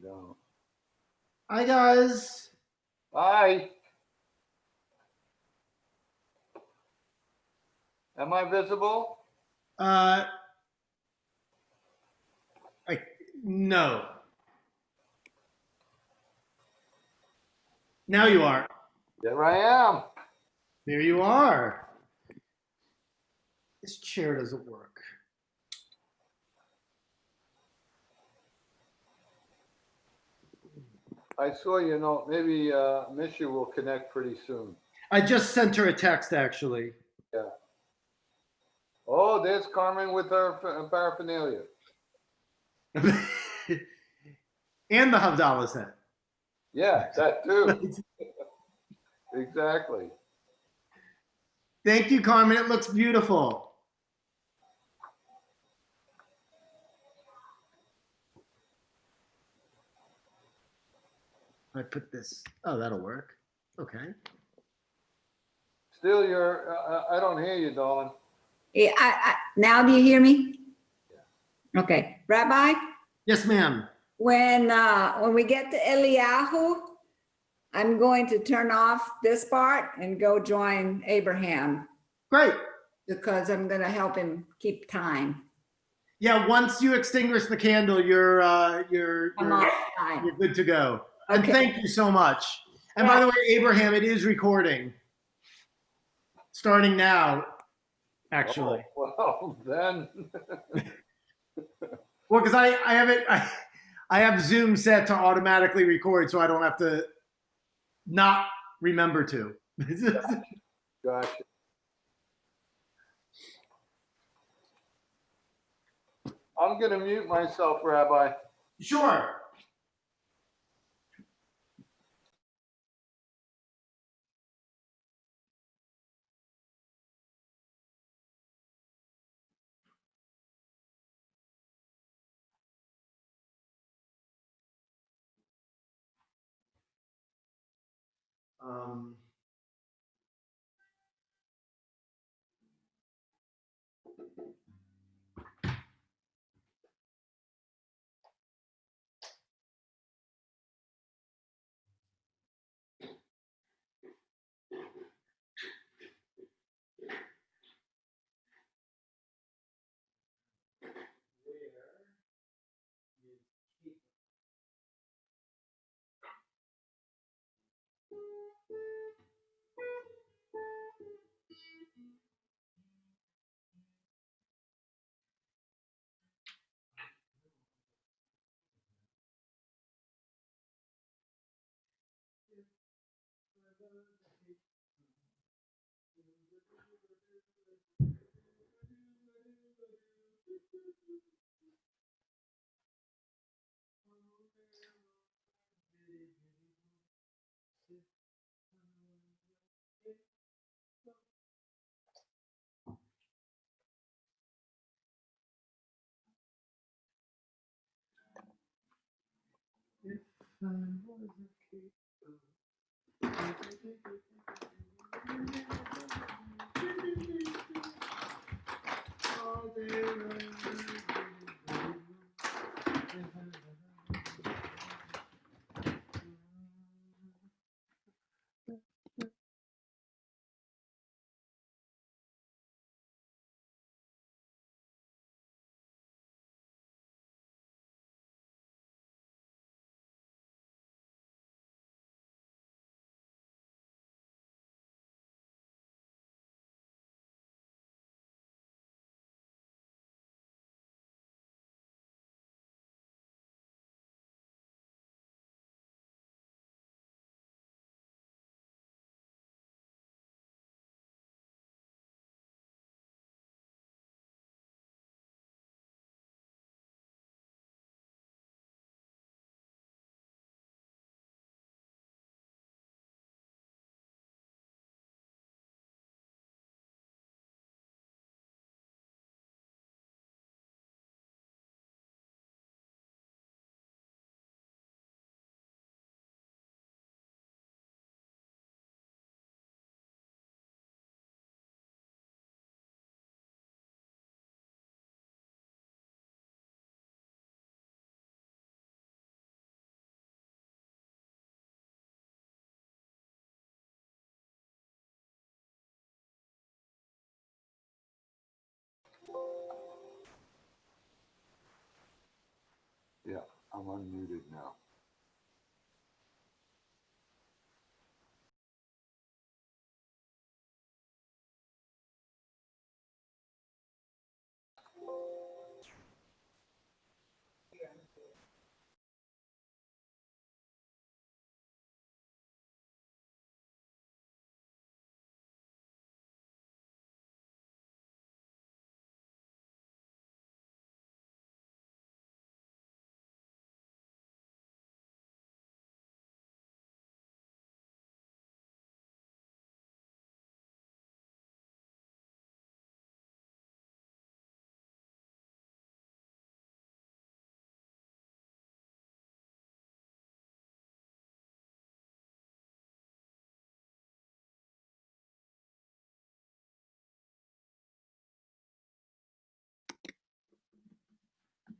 don't. Hi, guys. Hi. Am I visible? No. Now you are. There I am. There you are. This chair doesn't work. I saw your note. Maybe Misha will connect pretty soon. I just sent her a text, actually. Yeah. Oh, there's Carmen with her paraphernalia. And the Havdallah set. Yeah, that too. Exactly. Thank you, Carmen. It looks beautiful. I put this. Oh, that'll work. Okay. Still, I don't hear you, darling. Yeah, now do you hear me? Yeah. Okay. Rabbi? Yes, ma'am. When we get to Eliyahu, I'm going to turn off this part and go join Abraham. Great. Because I'm going to help him keep time. Yeah, once you extinguish the candle, you're good to go. Okay. And thank you so much. And by the way, Abraham, it is recording. Starting now, actually. Oh, well, then. Well, because I have Zoom set to automatically record, so I don't have to not remember to. Gotcha. I'm going to mute myself, Rabbi. Sure. I'm unmuted now.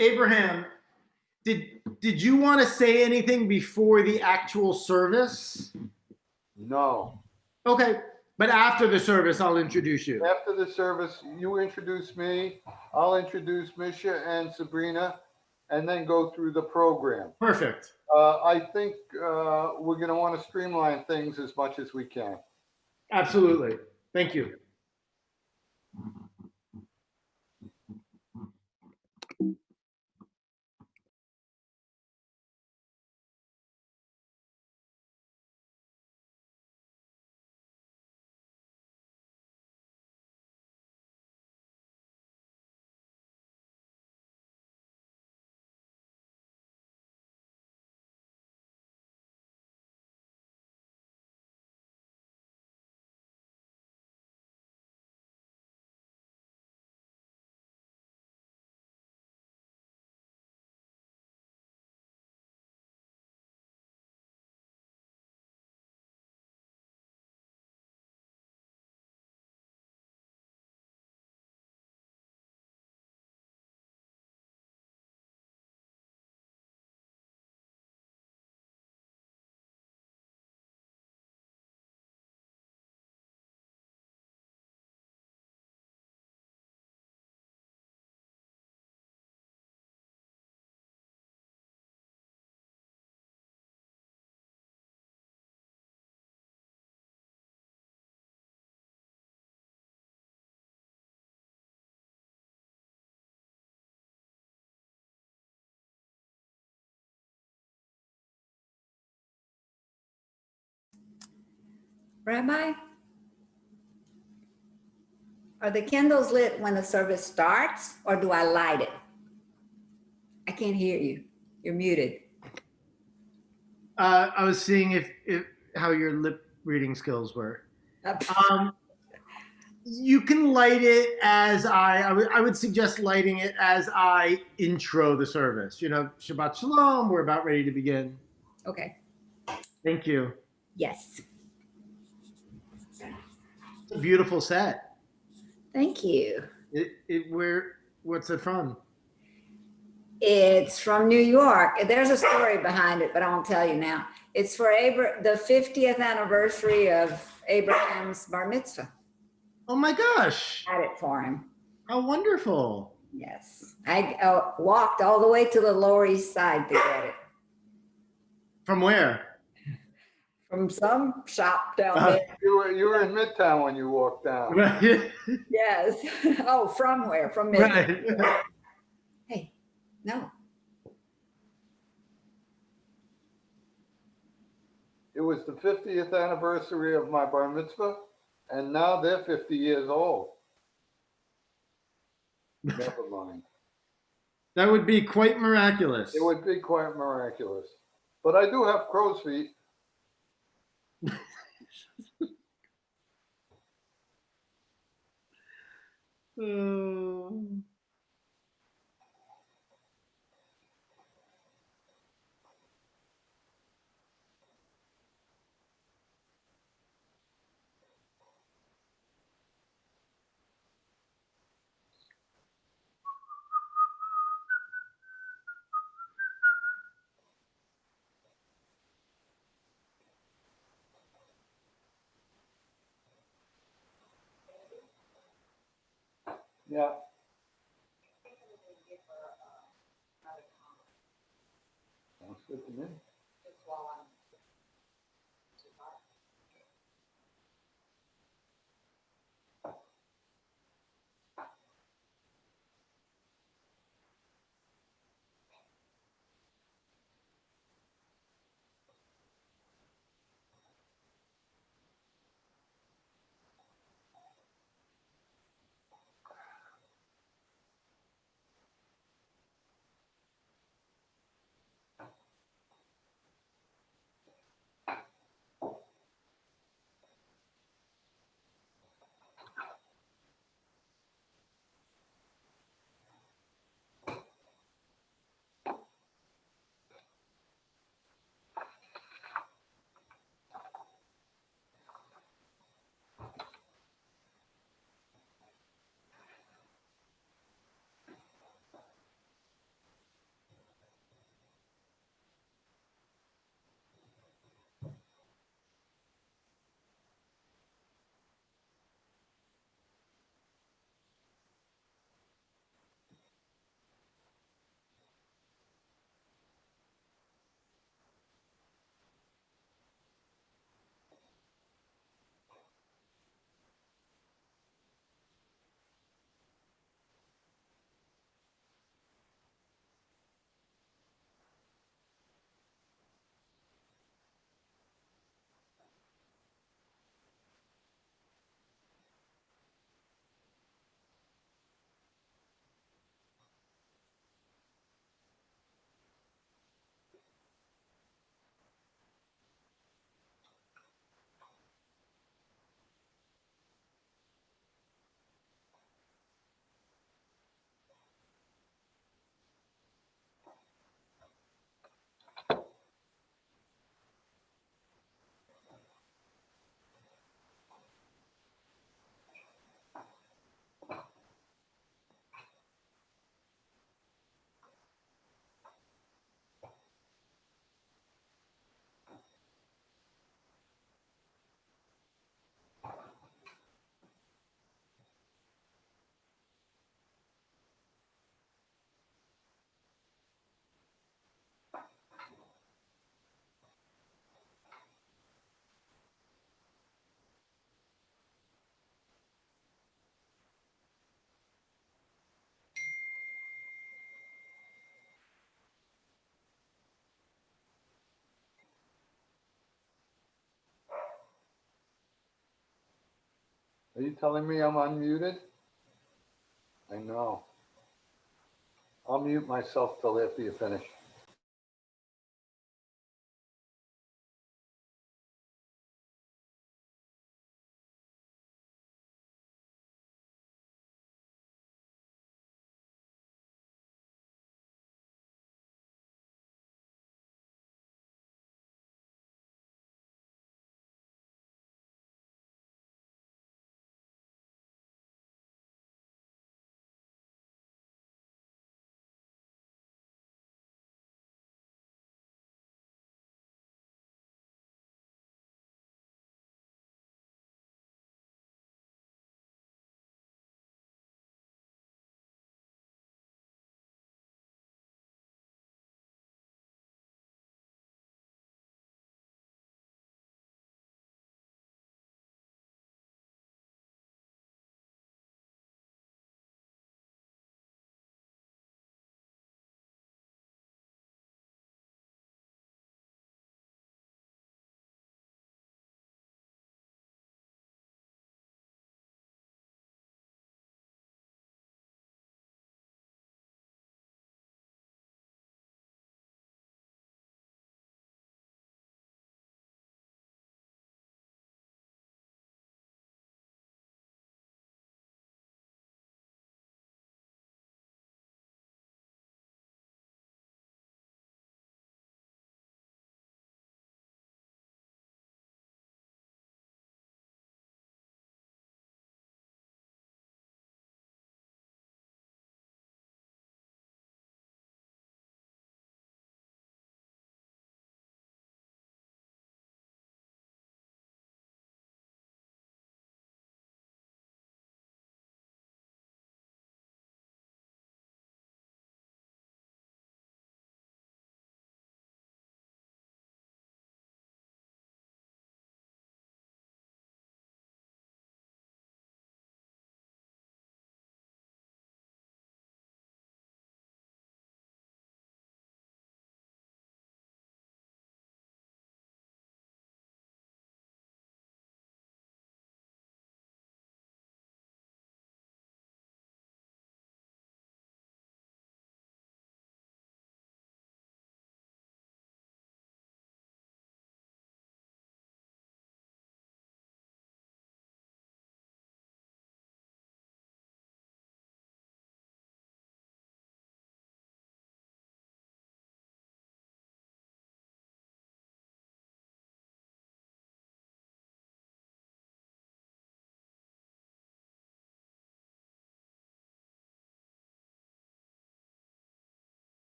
Abraham, did you want to say anything before the actual service? No. Okay, but after the service, I'll introduce you. After the service, you introduce me, I'll introduce Misha and Sabrina, and then go through the program. Perfect. I think we're going to want to streamline things as much as we can. Absolutely. Thank you. Rabbi, are the candles lit when the service starts, or do I light it? I can't hear you. You're muted. I was seeing if how your lip reading skills were. You can light it as I would suggest lighting it as I intro the service. You know, Shabbat Shalom, we're about ready to begin. Okay. Thank you. Yes. It's a beautiful set. Thank you. What's it from? It's from New York. There's a story behind it, but I won't tell you now. It's for the 50th anniversary of Abraham's bar mitzvah. Oh my gosh. I had it for him. How wonderful. Yes. I walked all the way to the Lower East Side to get it. From where? From some shop down there. You were in Midtown when you walked down. Right. Yes. Oh, from where? From Midtown. Right. Hey, no. It was the 50th anniversary of my bar mitzvah, and now they're 50 years old. Never mind. That would be quite miraculous. It would be quite miraculous. But I do have crow's feet. Yeah. Put them in. Are you telling me I'm unmuted? I know. I'll mute myself till after you finish.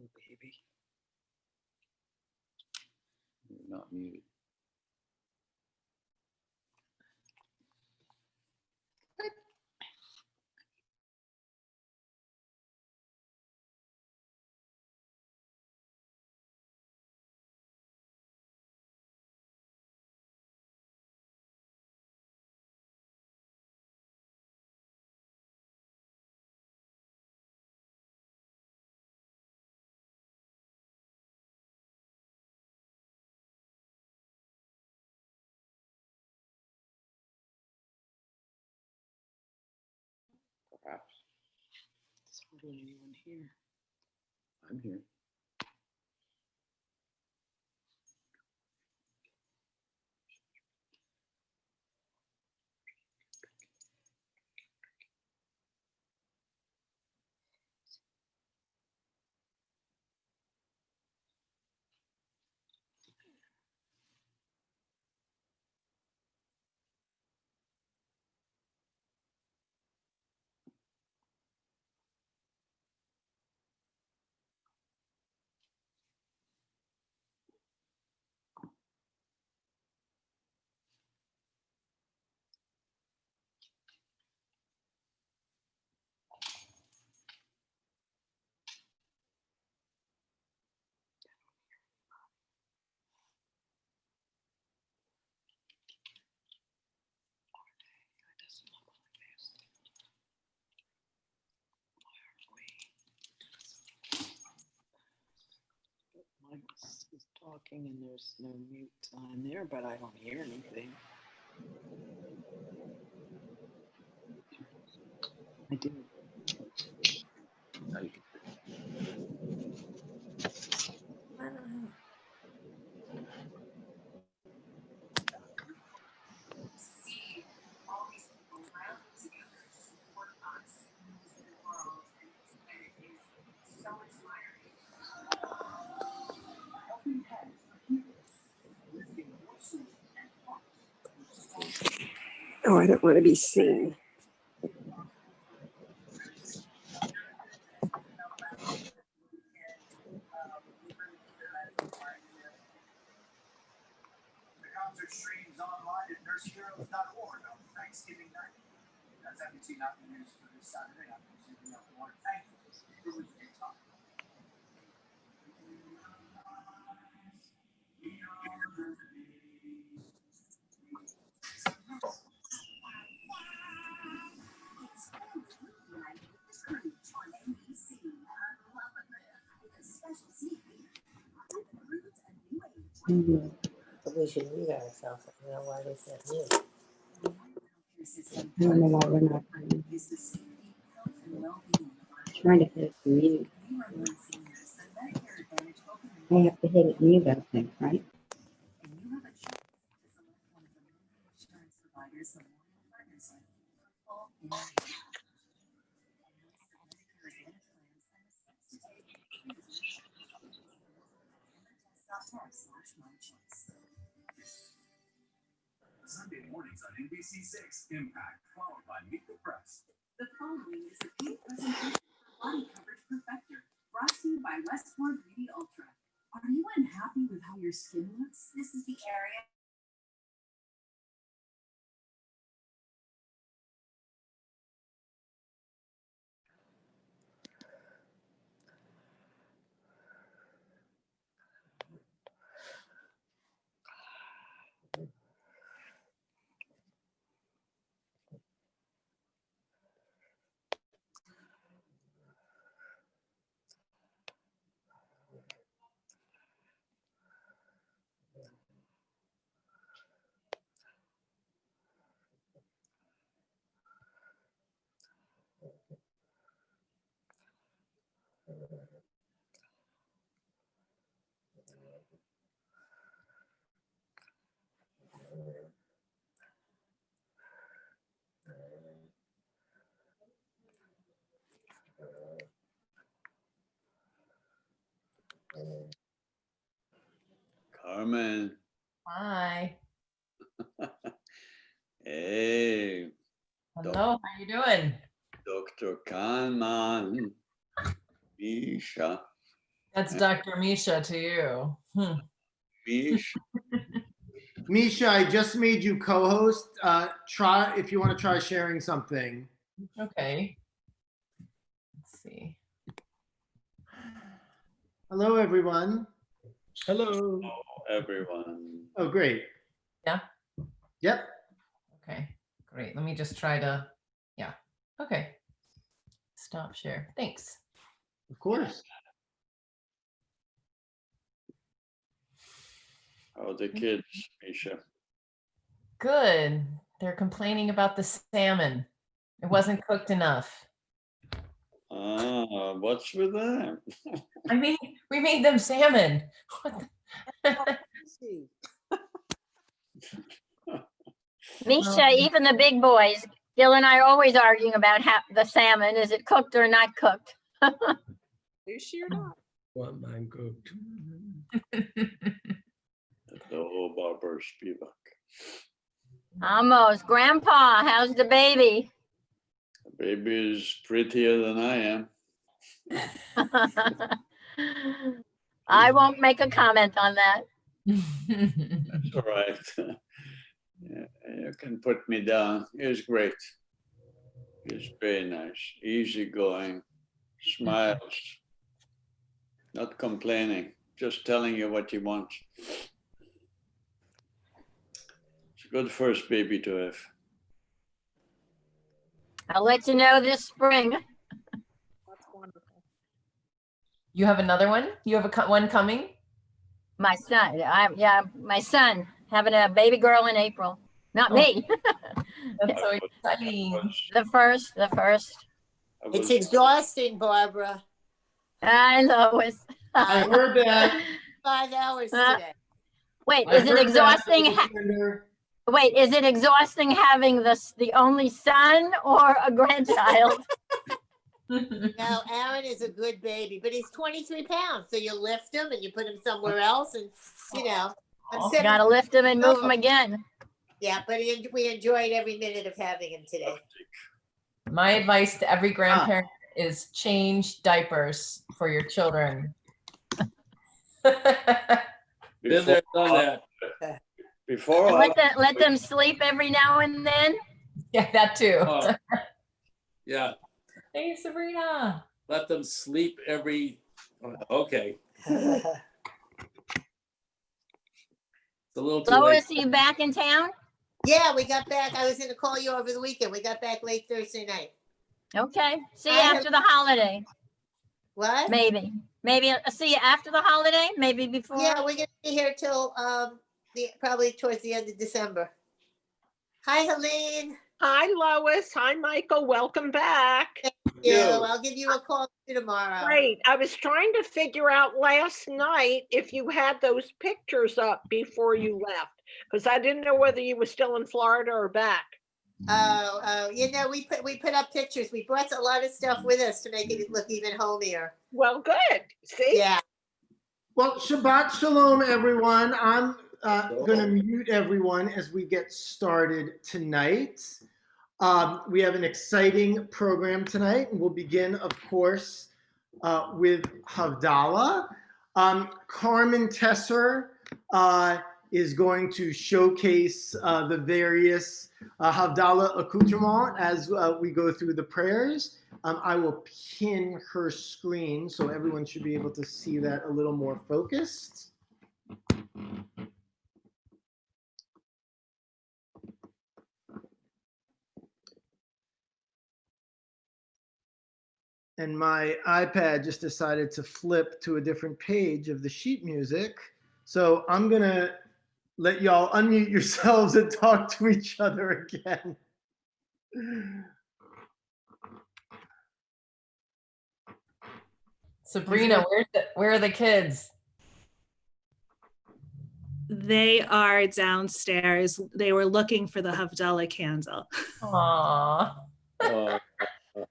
baby. You're not muted. Perhaps. There's hardly anyone here. I'm here. It doesn't look like this. Why are we? Mike is talking and there's no mute sign there, but I don't hear anything. I do. Now you can. I don't know. Oh, I don't want to be seen. The concert streams online at nurseheroes.org on Thanksgiving night. That's NBC Not the News for this Saturday. I'm Misha&quot. Thank you for listening. But we should read ourselves. I don't know why they said you. I don't know why we're not trying to hit it mute. I have to hit it mute, I think, right? Sunday mornings on NBC6 Impact, followed by Meet the Press. The following is a paid presentation of Body Coverage Perfector, brought to you by Westport Beauty Ultra. Are you unhappy with how your skin looks? This is the area. Carmen. Hi. Hey, Hello, how you doing? Dr. Cahnmann. Misha. That's Dr. Misha to you. Mish. Misha, I just made you co-host. Try if you want to try sharing something. Okay. Let's see. Hello, everyone. Hello. Everyone. Oh, great. Yeah. Yep. Okay, great. Let me just try to, yeah. Okay. Stop share. Thanks. Of course. How are the kids, Misha? Good. They're complaining about the salmon. It wasn't cooked enough. Ah, what's with them? I mean, we made them salmon. What the- Misha, even the big boys, Gil and I are always arguing about the salmon. Is it cooked or not cooked? You sure not? Want mine cooked. Hello, Barbara Spivak. Almost. Grandpa, how's the baby? The baby is prettier than I am. I won't make a comment on that. That's all right. Yeah, you can put me down. He's great. He's very nice, easygoing, smiles, not complaining, just telling you what he wants. It's a good first baby to have. I'll let you know this spring. That's wonderful. You have another one? You have one coming? My son, my son having a baby girl in April. Not me. That's so I exciting. was- The first. I It's was- exhausting, Barbara. I know. I heard that. 5 hours today. Wait, I is it heard that, exhausting? Linder. Wait, is it exhausting having the only son or a grandchild? No, Aaron is a good baby, but he's 23 pounds. So you lift him and you put him somewhere else. And, I'm Oh, 70. Gotta lift him and move him again. Yeah, but we enjoyed every minute of having him today. My advice to every grandparent is change diapers for your children. Been there, done that. Before Let them sleep every now and then. Yeah, that too. Oh, yeah, Hey, Sabrina. let them sleep every, okay. It's a little too late. Lois, are you back in town? Yeah, we got back. I was going to call you over the weekend. We got back late Thursday night. Okay. See you I have- after the holiday. What? Maybe I'll see you after the holiday. Maybe before. Yeah, we're going to be here till probably towards the end of December. Hi, Helene. Hi, Lois. Hi, Michael. Welcome back. Yeah, I'll give you a call tomorrow. Great. I was trying to figure out last night if you had those pictures up before you left, because I didn't know whether you were still in Florida or back. We put up pictures. We brought a lot of stuff with us to make it look even homier. Well, good. See? Yeah. Well, Shabbat Shalom, everyone. I'm going to mute everyone as we get started tonight. We have an exciting program tonight, and we'll begin, of course, with Havdallah. Carmen Tesser is going to showcase the various Havdalah accoutrements as we go through the prayers. I will pin her screen so everyone should be able to see that a little more focused. And my iPad just decided to flip to a different page of the sheet music. So I'm going to let y'all unmute yourselves and talk to each other again. Sabrina, where are the kids? They are downstairs. They were looking for the Havdalah candle. Aww.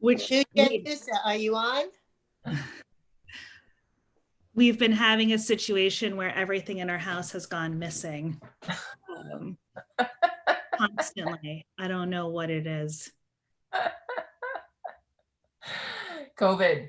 Which are you on? We've been having a situation where everything in our house has gone missing constantly. I don't know what it is. COVID.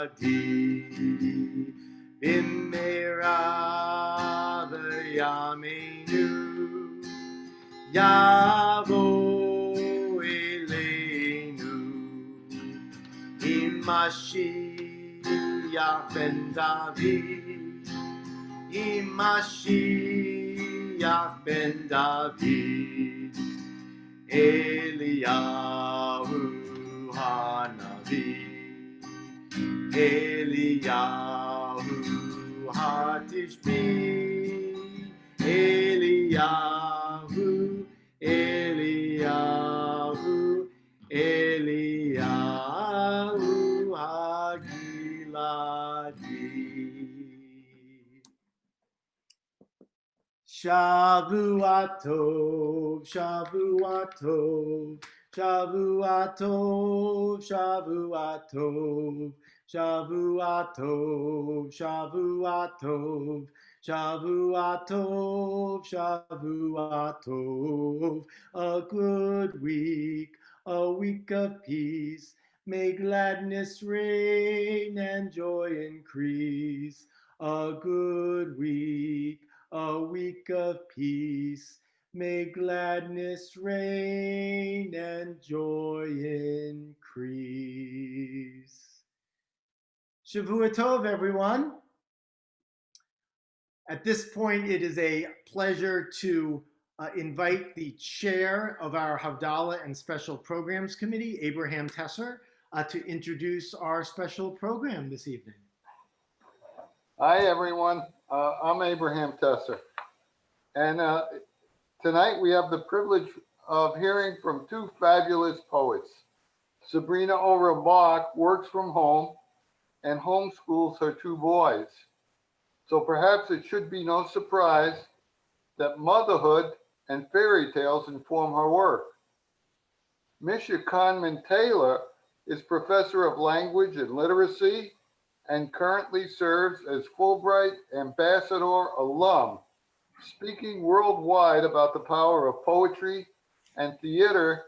Adi Bimera Yamenu Yavo Elenu Imashiach ben David Imashiach ben David Eliyahu Hanavi Eliyahu Hatishbi Eliyahu Hagiladi. Shavuatov, Shavuatov, Shavuatov, Shavuatov, Shavuatov, Shavuatov, Shavuatov, Shavuatov, a good week, a week of peace. May gladness reign and joy increase. A good week, a week of peace. May gladness reign and joy increase. Shavua Tov, everyone. At this point, it is a pleasure to invite the chair of our Havdalah and Special Programs Committee, Abraham Tesser, to introduce our special program this evening. Hi, everyone. I'm Abraham Tesser. And tonight we have the privilege of hearing from two fabulous poets. Sabrina Orah works from home and homeschools her two boys. So perhaps it should be no surprise that motherhood and fairy tales inform her work. Misha Cahnmann-Taylor is professor of language and literacy and currently serves as Fulbright Ambassador Alum, speaking worldwide about the power of poetry and theater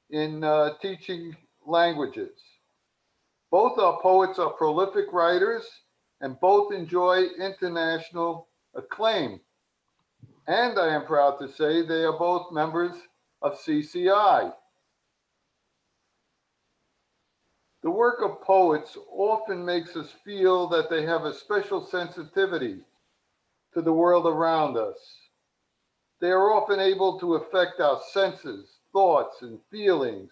in teaching languages. Both our poets are prolific writers and both enjoy international acclaim. And I am proud to say they are both members of CCI. The work of poets often makes us feel that they have a special sensitivity to the world around us. They are often able to affect our senses, thoughts, and feelings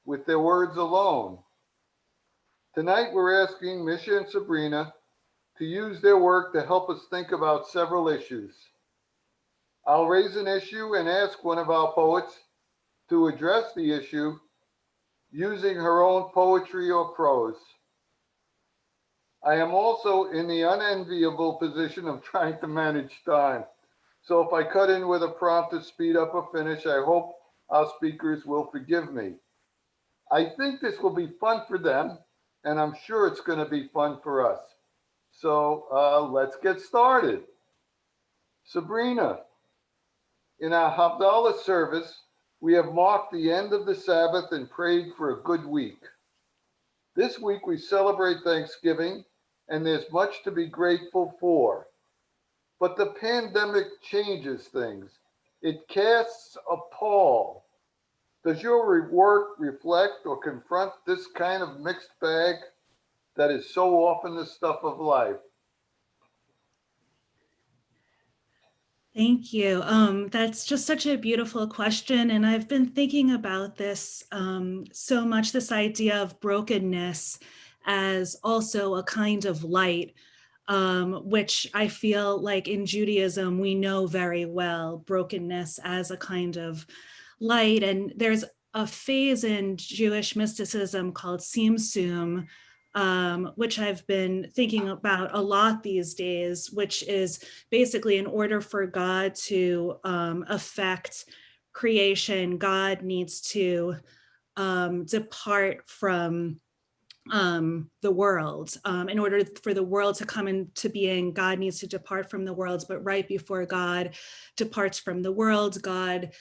with their words alone. Tonight, we're asking Misha and Sabrina to use their work to help us think about several issues. I'll raise an issue and ask one of our poets to address the issue using her own poetry or prose. I am also in the unenviable position of trying to manage time. So if I cut in with a prompt to speed up or finish, I hope our speakers will forgive me. I think this will be fun for them, and I'm sure it's going to be fun for us. So let's get started. Sabrina, in our Havdallah service, we have marked the end of the Sabbath and prayed for a good week. This week we celebrate Thanksgiving, and there's much to be grateful for. But the pandemic changes things. It casts a pall. Does your work reflect or confront this kind of mixed bag that is so often the stuff of life? Thank you. That's just such a beautiful question. And I've been thinking about this so much, this idea of brokenness as also a kind of light, which I feel like in Judaism, we know very well, brokenness as a kind of light. And there's a phase in Jewish mysticism called Tzimtzum, which I've been thinking about a lot these days, which is basically in order for God to affect creation, God needs to depart from the world. In order for the world to come into being, God needs to depart from the world. But right before God departs from the world, God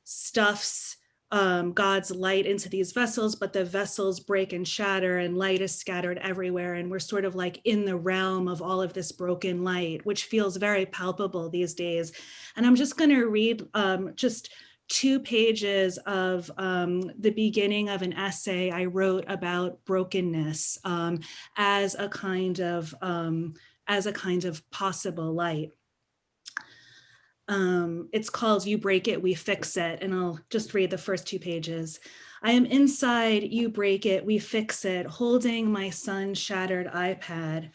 stuffs God's light into these vessels, but the vessels break and shatter and light is scattered everywhere. And we're sort of like in the realm of all of this broken light, which feels very palpable these days. And I'm just going to read just 2 pages of the beginning of an essay I wrote about brokenness as a kind of possible light. It's called You Break It, We Fix It, and I'll just read the first 2 pages. I am inside, you break it, we fix it, holding my son's shattered iPad.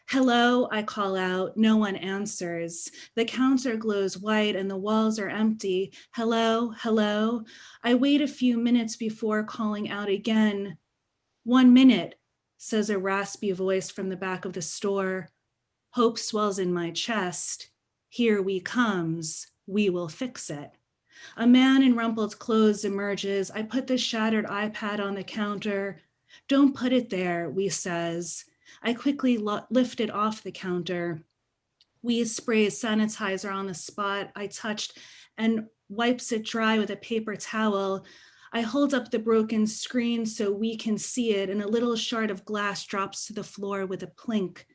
Hello, I call out, no one answers. The counter glows white and the walls are empty. Hello, hello. I wait a few minutes before calling out again. 1 minute, says a raspy voice from the back of the store. Hope swells in my chest. Here we comes, we will fix it. A man in rumpled clothes emerges. I put the shattered iPad on the counter. Don't put it there, we says. I quickly lift it off the counter. We sprays sanitizer on the spot I touched and wipes it dry with a paper towel. I hold up the broken screen so we can see it, and a little shard of glass drops to the floor with a plink.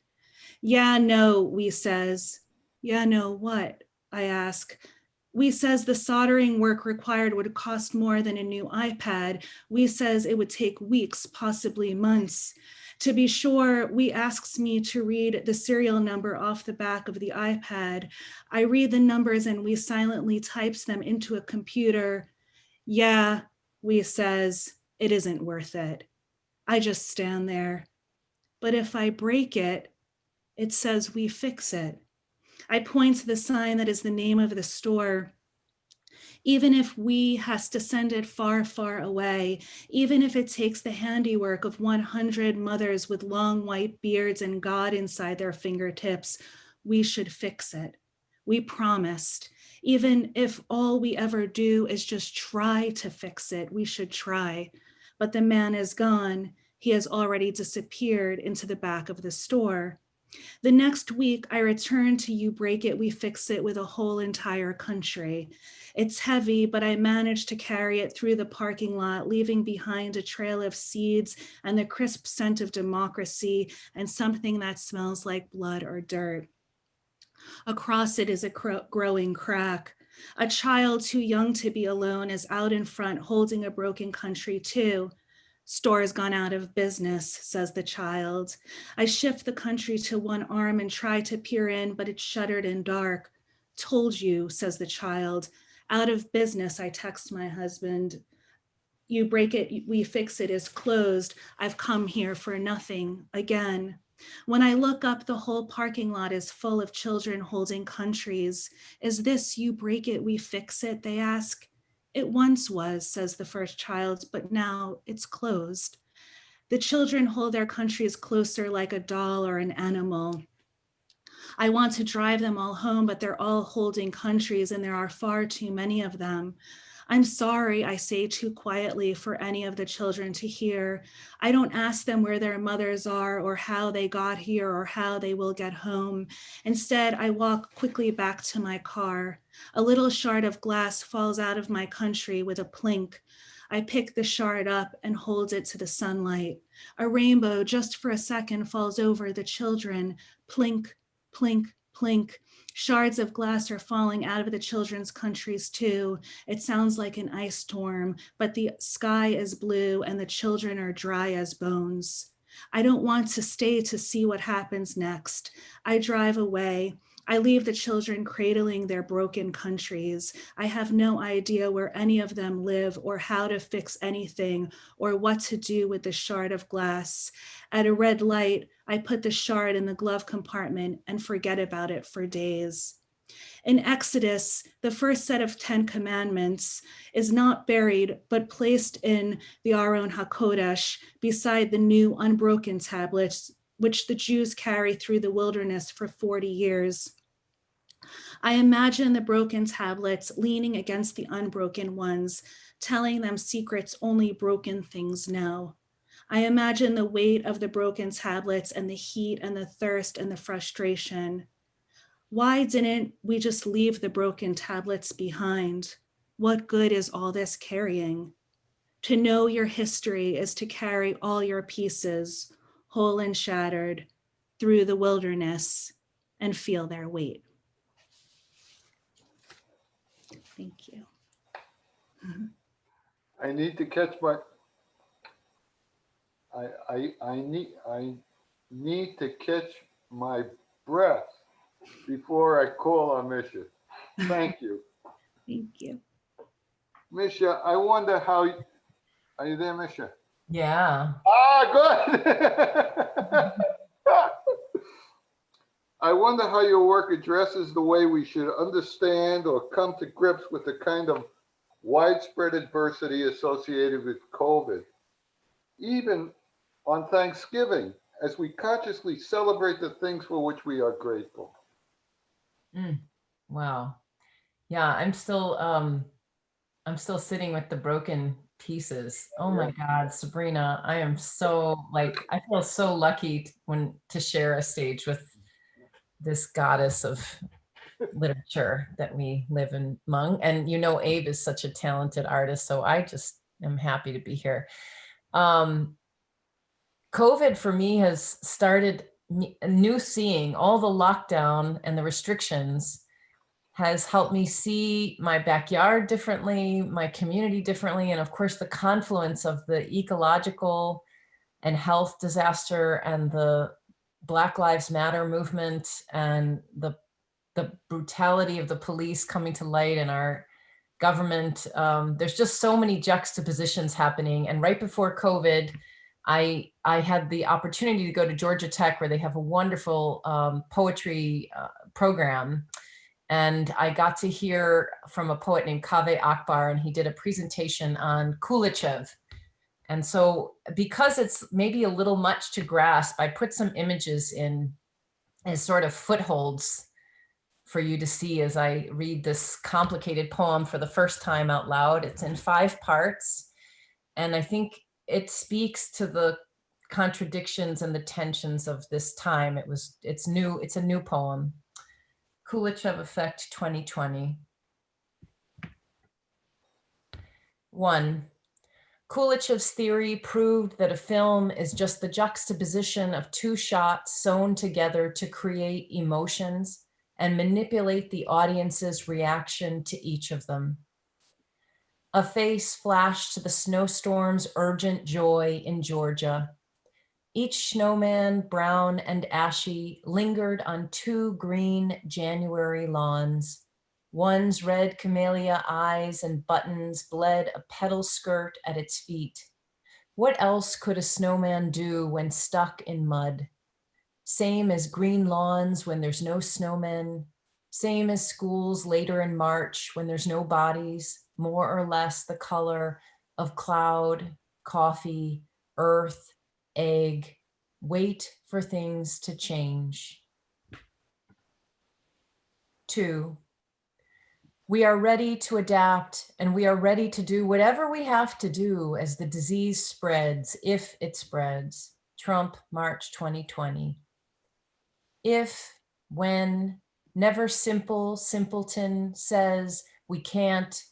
Yeah, no, we says. Yeah, no, what? I ask. We says the soldering work required would cost more than a new iPad. We says it would take weeks, possibly months. To be sure, we asks me to read the serial number off the back of the iPad. I read the numbers and we silently types them into a computer. Yeah, we says, it isn't worth it. I just stand there. But if I break it, it says we fix it. I point to the sign that is the name of the store. Even if we has to send it far, far away, even if it takes the handiwork of 100 mothers with long white beards and God inside their fingertips, we should fix it. We promised. Even if all we ever do is just try to fix it, we should try. But the man is gone. He has already disappeared into the back of the store. The next week, I return to You Break It, We Fix It with a whole entire country. It's heavy, but I managed to carry it through the parking lot, leaving behind a trail of seeds and the crisp scent of democracy and something that smells like blood or dirt. Across it is a growing crack. A child too young to be alone is out in front holding a broken country too. Store's gone out of business, says the child. I shift the country to one arm and try to peer in, but it's shuttered and dark. Told you, says the child. Out of business, I text my husband. You Break It, We Fix It is closed. I've come here for nothing again. When I look up, the whole parking lot is full of children holding countries. Is this You Break It, We Fix It, they ask. It once was, says the first child, but now it's closed. The children hold their countries closer like a doll or an animal. I want to drive them all home, but they're all holding countries and there are far too many of them. I'm sorry, I say too quietly for any of the children to hear. I don't ask them where their mothers are or how they got here or how they will get home. Instead, I walk quickly back to my car. A little shard of glass falls out of my country with a plink. I pick the shard up and hold it to the sunlight. A rainbow just for a second falls over the children. Plink, plink, plink. Shards of glass are falling out of the children's countries too. It sounds like an ice storm, but the sky is blue and the children are dry as bones. I don't want to stay to see what happens next. I drive away. I leave the children cradling their broken countries. I have no idea where any of them live or how to fix anything or what to do with the shard of glass. At a red light, I put the shard in the glove compartment and forget about it for days. In Exodus, the first set of 10 commandments is not buried, but placed in the Aron HaKodesh beside the new unbroken tablets, which the Jews carry through the wilderness for 40 years. I imagine the broken tablets leaning against the unbroken ones, telling them secrets only broken things know. I imagine the weight of the broken tablets and the heat and the thirst and the frustration. Why didn't we just leave the broken tablets behind? what good is all this carrying? To know your history is to carry all your pieces, whole and shattered, through the wilderness and feel their weight. Thank you. I need to catch my. I need to catch my breath before I call on Misha. Thank you. Thank you. Misha, I wonder how. Are you there, Misha? Yeah. Good. I wonder how your work addresses the way we should understand or come to grips with the kind of widespread adversity associated with COVID, even on Thanksgiving, as we consciously celebrate the things for which we are grateful. Wow. Yeah, I'm still sitting with the broken pieces. Oh my God, Sabrina, I am so I feel so lucky to share a stage with this goddess of literature that we live among. And Abe is such a talented artist, so I just am happy to be here. COVID for me has started a new seeing. All the lockdown and the restrictions has helped me see my backyard differently, my community differently, and of course the confluence of the ecological and health disaster and the Black Lives Matter movement and the brutality of the police coming to light in our government. There's just so many juxtapositions happening. And right before COVID, I had the opportunity to go to Georgia Tech, where they have a wonderful poetry program. And I got to hear from a poet named Kaveh Akbar, and he did a presentation on Kulichev. And so because it's maybe a little much to grasp, I put some images in as sort of footholds for you to see as I read this complicated poem for the first time out loud. It's in 5 parts. And I think it speaks to the contradictions and the tensions of this time. It's a new poem. Kulichev Effect 2020. 1. Kulichev's theory proved that a film is just the juxtaposition of 2 shots sewn together to create emotions and manipulate the audience's reaction to each of them. A face flashed to the snowstorm's urgent joy in Georgia. Each snowman, brown and ashy, lingered on 2 green January lawns. One's red camellia eyes and buttons bled a petal skirt at its feet. What else could a snowman do when stuck in mud? Same as green lawns when there's no snowmen. Same as schools later in March when there's no bodies, more or less the color of cloud, coffee, earth, egg. Wait for things to change. 2. We are ready to adapt, and we are ready to do whatever we have to do as the disease spreads, if it spreads. Trump, March 2020. If, when, never simple, simpleton says we can't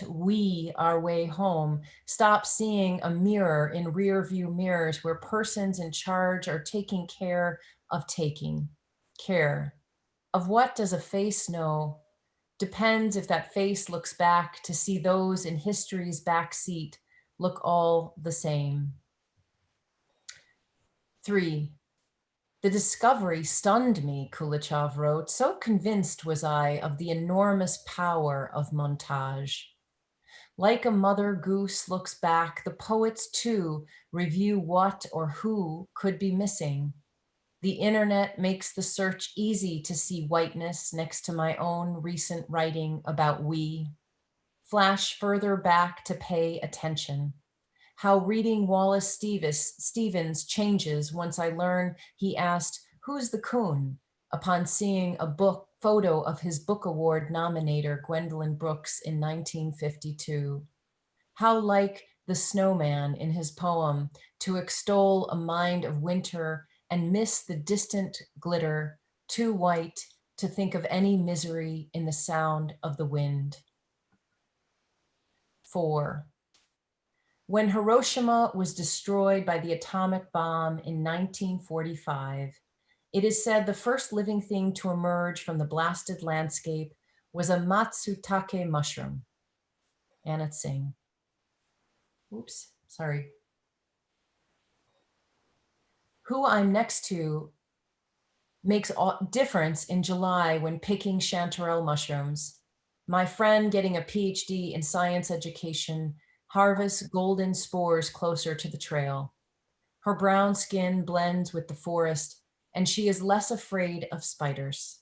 we our way home. Stop seeing a mirror in rear view mirrors where persons in charge are taking care of taking care. Of what does a face know? Depends if that face looks back to see those in history's backseat look all the same. 3. The discovery stunned me, Kulichev wrote. So convinced was I of the enormous power of montage. Like a mother goose looks back, the poets too review what or who could be missing. The internet makes the search easy to see whiteness next to my own recent writing about we. Flash further back to pay attention. How reading Wallace Stevens changes once I learn he asked, "Who's the coon?" upon seeing a photo of his book award nominator, Gwendolyn Brooks, in 1952. How like the snowman in his poem to extol a mind of winter and miss the distant glitter, too white to think of any misery in the sound of the wind. 4. When Hiroshima was destroyed by the atomic bomb in 1945, it is said the first living thing to emerge from the blasted landscape was a matsutake mushroom. Anna Tsing. Oops, sorry. Who I'm next to makes a difference in July when picking chanterelle mushrooms. My friend getting a PhD in science education harvests golden spores closer to the trail. Her brown skin blends with the forest, and she is less afraid of spiders.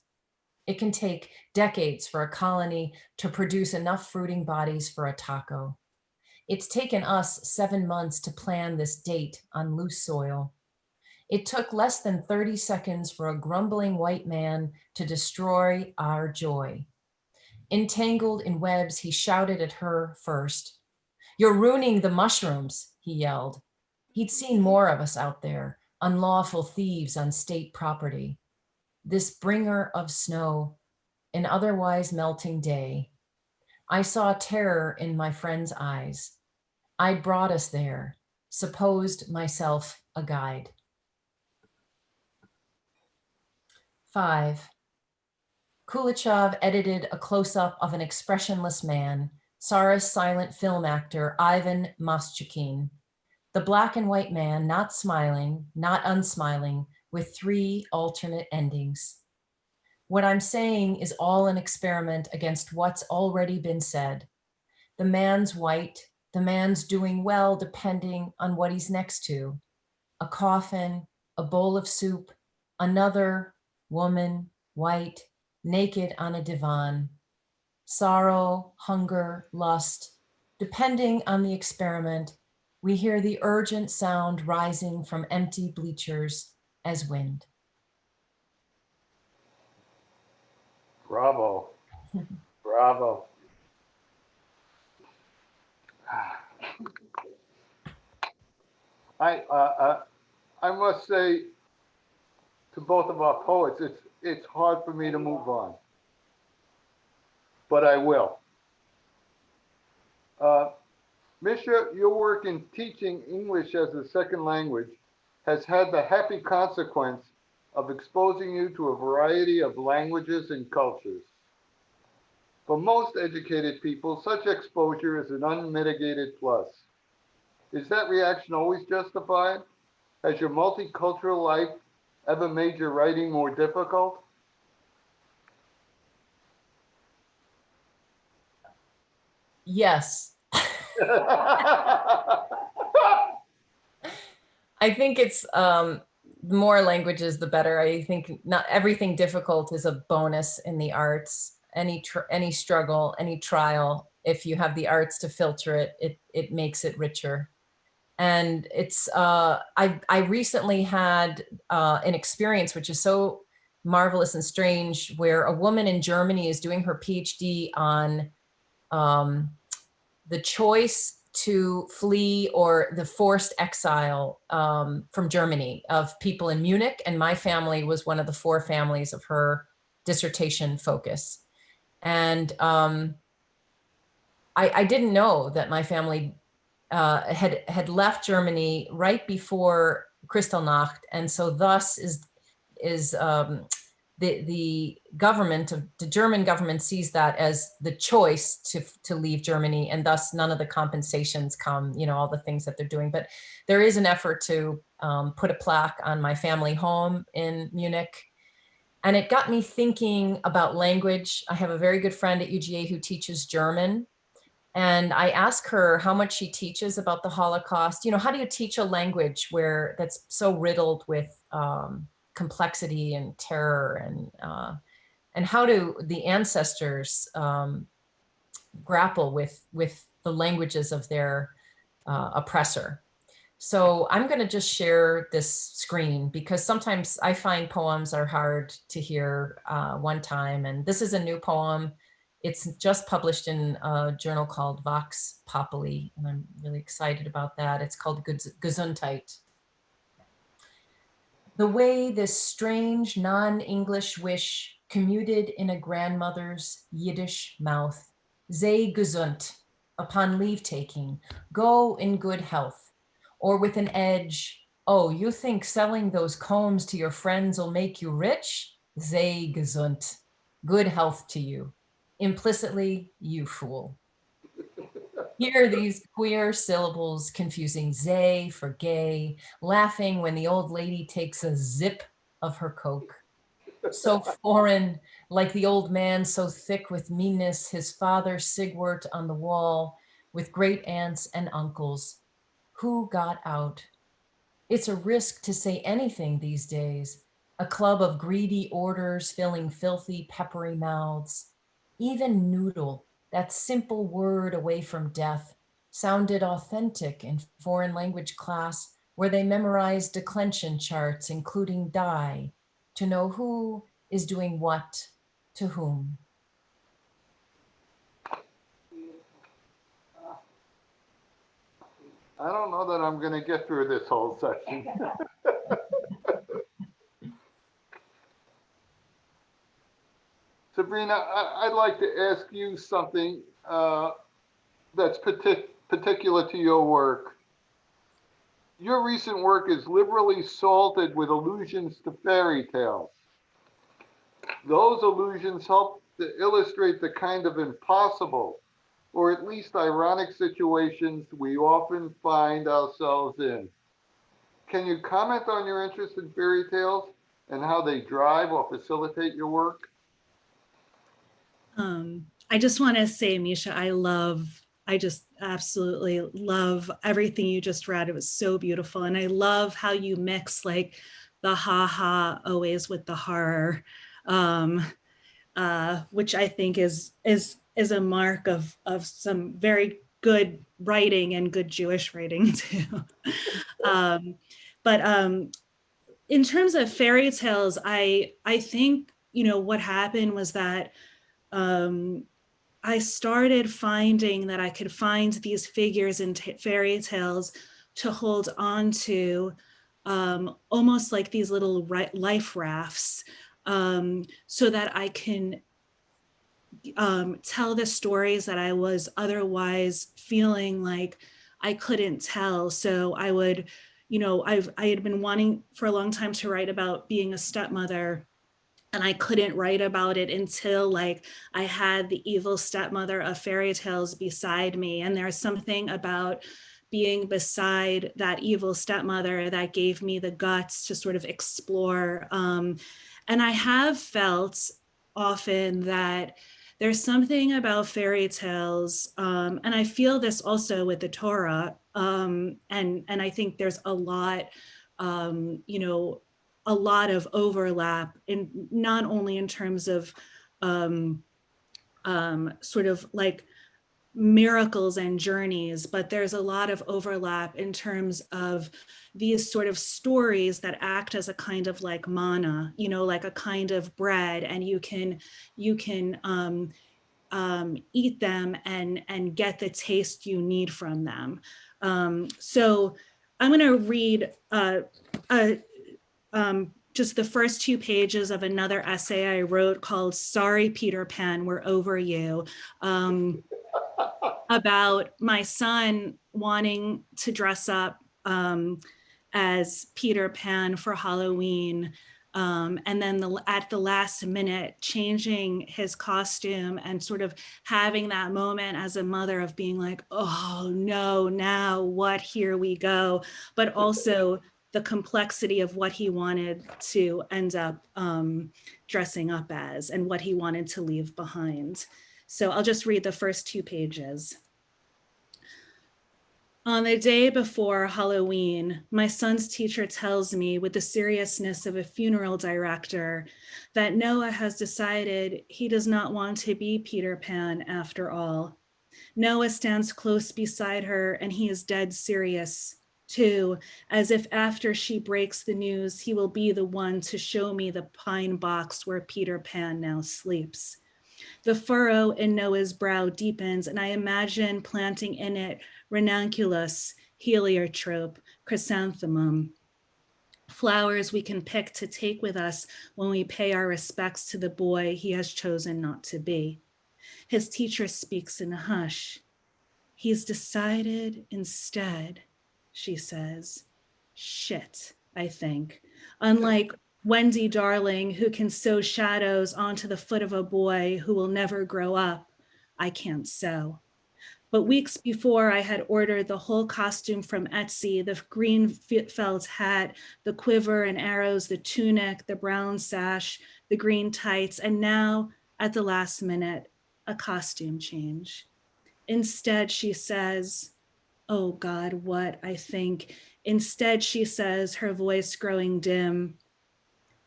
It can take decades for a colony to produce enough fruiting bodies for a taco. It's taken us 7 months to plan this date on loose soil. It took less than 30 seconds for a grumbling white man to destroy our joy. Entangled in webs, he shouted at her first. "You're ruining the mushrooms," he yelled. He'd seen more of us out there, unlawful thieves on state property. This bringer of snow, an otherwise melting day. I saw terror in my friend's eyes. I'd brought us there, supposed myself a guide. 5. Kuleshov edited a close-up of an expressionless man, Tsarist silent film actor Ivan Moschkin. The black and white man, not smiling, not unsmiling, with 3 alternate endings. What I'm saying is all an experiment against what's already been said. The man's white, the man's doing well depending on what he's next to. A coffin, a bowl of soup, another woman, white, naked on a divan. Sorrow, hunger, lust. Depending on the experiment, we hear the urgent sound rising from empty bleachers as wind. Bravo. Bravo. I must say to both of our poets, it's hard for me to move on, but I will. Misha, your work in teaching English as a second language has had the happy consequence of exposing you to a variety of languages and cultures. For most educated people, such exposure is an unmitigated plus. Is that reaction always justified? Has your multicultural life ever made your writing more difficult? Yes. I think it's the more languages, the better. I think not everything difficult is a bonus in the arts. Any struggle, any trial, if you have the arts to filter it, it makes it richer. And it's I recently had an experience which is so marvelous and strange, where a woman in Germany is doing her PhD on the choice to flee or the forced exile from Germany of people in Munich. And my family was one of the 4 families of her dissertation focus. And I didn't know that my family had left Germany right before Kristallnacht. And so thus is the government of the German government sees that as the choice to leave Germany, and thus none of the compensations come, all the things that they're doing. But there is an effort to put a plaque on my family home in Munich. And it got me thinking about language. I have a very good friend at UGA who teaches German. And I ask her how much she teaches about the Holocaust. How do you teach a language that's so riddled with complexity and terror, and how do the ancestors grapple with the languages of their oppressor? So I'm going to just share this screen because sometimes I find poems are hard to hear one time. And this is a new poem. It's just published in a journal called Vox Populi, and I'm really excited about that. It's called Gesundheit. The way this strange non-English wish commuted in a grandmother's Yiddish mouth, sei gesund, upon leave taking, go in good health, or with an edge, oh, you think selling those combs to your friends will make you rich? Sei gesund. Good health to you. Implicitly, you fool. Hear these queer syllables confusing zay for gay, laughing when the old lady takes a zip of her coke. So foreign, like the old man so thick with meanness, his father Sigwart on the wall, with great aunts and uncles. Who got out? It's a risk to say anything these days. A club of greedy orders filling filthy, peppery mouths. Even noodle, that simple word away from death, sounded authentic in foreign language class where they memorized declension charts, including die, to know who is doing what to whom. I don't know that I'm going to get through this whole section. Sabrina, I'd like to ask you something that's particular to your work. Your recent work is liberally salted with allusions to fairy tales. Those allusions help to illustrate the kind of impossible, or at least ironic situations we often find ourselves in. Can you comment on your interest in fairy tales and how they drive or facilitate your work? I just want to say, Misha, I just absolutely love everything you just read. It was so beautiful. And I love how you mix like the ha-ha always with the horror, which I think is a mark of some very good writing and good Jewish writing too. But in terms of fairy tales, I think, you know, what happened was that I started finding that I could find these figures in fairy tales to hold on to, almost like these little life rafts, so that I can tell the stories that I was otherwise feeling like I couldn't tell. So I would, you know, I had been wanting for a long time to write about being a stepmother, and I couldn't write about it until like I had the evil stepmother of fairy tales beside me. And there's something about being beside that evil stepmother that gave me the guts to sort of explore. And I have felt often that there's something about fairy tales, and I feel this also with the Torah, and I think there's a lot, you know, a lot of overlap in not only in terms of sort of like miracles and journeys, but there's a lot of overlap in terms of these sort of stories that act as a kind of like manna, you know, like a kind of bread, and you can eat them and get the taste you need from them. So I'm going to read just the first 2 pages of another essay I wrote called Sorry, Peter Pan, We're Over You, about my son wanting to dress up as Peter Pan for Halloween, and then at the last minute changing his costume and sort of having that moment as a mother of being like, oh no, now what, here we go, but also the complexity of what he wanted to end up dressing up as and what he wanted to leave behind. So I'll just read the first 2 pages. On the day before Halloween, my son's teacher tells me with the seriousness of a funeral director that Noah has decided he does not want to be Peter Pan after all. Noah stands close beside her and he is dead serious too, as if after she breaks the news, he will be the one to show me the pine box where Peter Pan now sleeps. The furrow in Noah's brow deepens, and I imagine planting in it ranunculus, heliotrope, chrysanthemum, flowers we can pick to take with us when we pay our respects to the boy he has chosen not to be. His teacher speaks in a hush. He's decided instead, she says. Shit, I think. Unlike Wendy Darling, who can sew shadows onto the foot of a boy who will never grow up, I can't sew. But weeks before, I had ordered the whole costume from Etsy, the green felt hat, the quiver and arrows, the tunic, the brown sash, the green tights, and now, at the last minute, a costume change. Instead, she says, oh God, what I think. Instead, she says, her voice growing dim,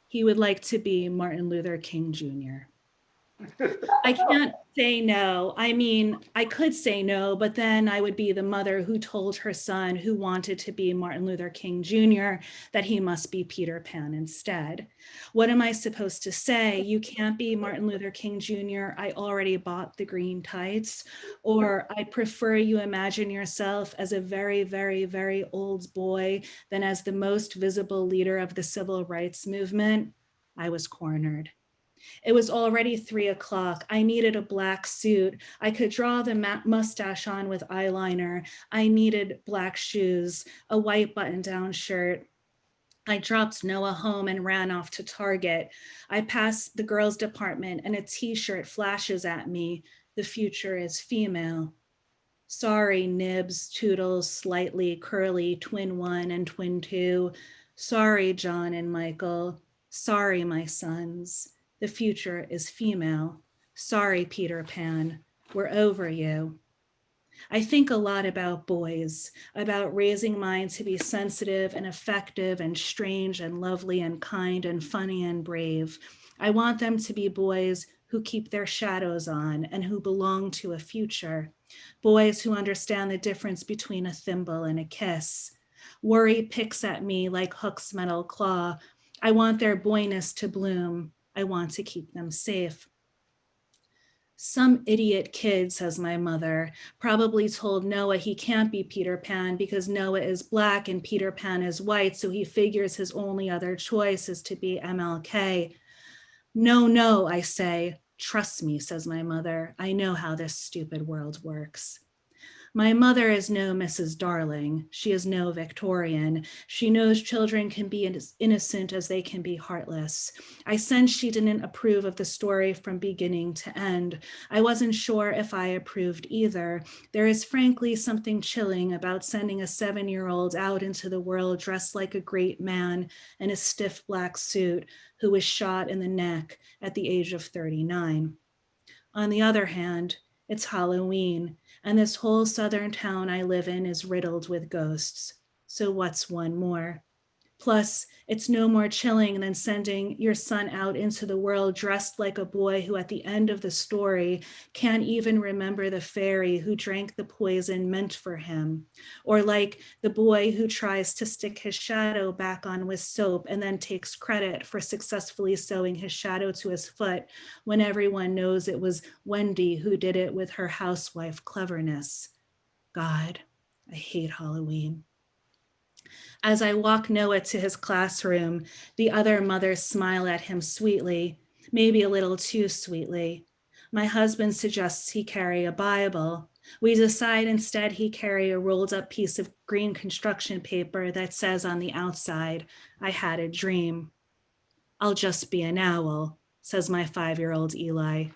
he would like to be Martin Luther King Jr. I can't say no. I mean, I could say no, but then I would be the mother who told her son who wanted to be Martin Luther King Jr. that he must be Peter Pan instead. What am I supposed to say? You can't be Martin Luther King Jr. I already bought the green tights. Or I prefer you imagine yourself as a very, very, very old boy than as the most visible leader of the civil rights movement. I was cornered. It was already 3 o'clock. I needed a black suit. I could draw the mustache on with eyeliner. I needed black shoes, a white button-down shirt. I dropped Noah home and ran off to Target. I passed the girls' department and a t-shirt flashes at me. The future is female. Sorry, Nibs, Toodles, Slightly, Curly, Twin 1 and Twin 2. Sorry, John and Michael. Sorry, my sons. The future is female. Sorry, Peter Pan, we're over you. I think a lot about boys, about raising mine to be sensitive and effective and strange and lovely and kind and funny and brave. I want them to be boys who keep their shadows on and who belong to a future. Boys who understand the difference between a thimble and a kiss. Worry picks at me like Hook's metal claw. I want their boyness to bloom. I want to keep them safe. Some idiot kid, says my mother, probably told Noah he can't be Peter Pan because Noah is black and Peter Pan is white, so he figures his only other choice is to be MLK. No, no, I say. Trust me, says my mother. I know how this stupid world works. My mother is no Mrs. Darling. She is no Victorian. She knows children can be as innocent as they can be heartless. I sensed she didn't approve of the story from beginning to end. I wasn't sure if I approved either. There is frankly something chilling about sending a 7-year-old out into the world dressed like a great man in a stiff black suit who was shot in the neck at the age of 39. On the other hand, it's Halloween, and this whole southern town I live in is riddled with ghosts. So what's one more? Plus, it's no more chilling than sending your son out into the world dressed like a boy who at the end of the story can't even remember the fairy who drank the poison meant for him, or like the boy who tries to stick his shadow back on with soap and then takes credit for successfully sewing his shadow to his foot when everyone knows it was Wendy who did it with her housewife cleverness. God, I hate Halloween. As I walk Noah to his classroom, the other mothers smile at him sweetly, maybe a little too sweetly. My husband suggests he carry a Bible. We decide instead he carry a rolled up piece of green construction paper that says on the outside, I had a dream. I'll just be an owl, says my 5-year-old Eli.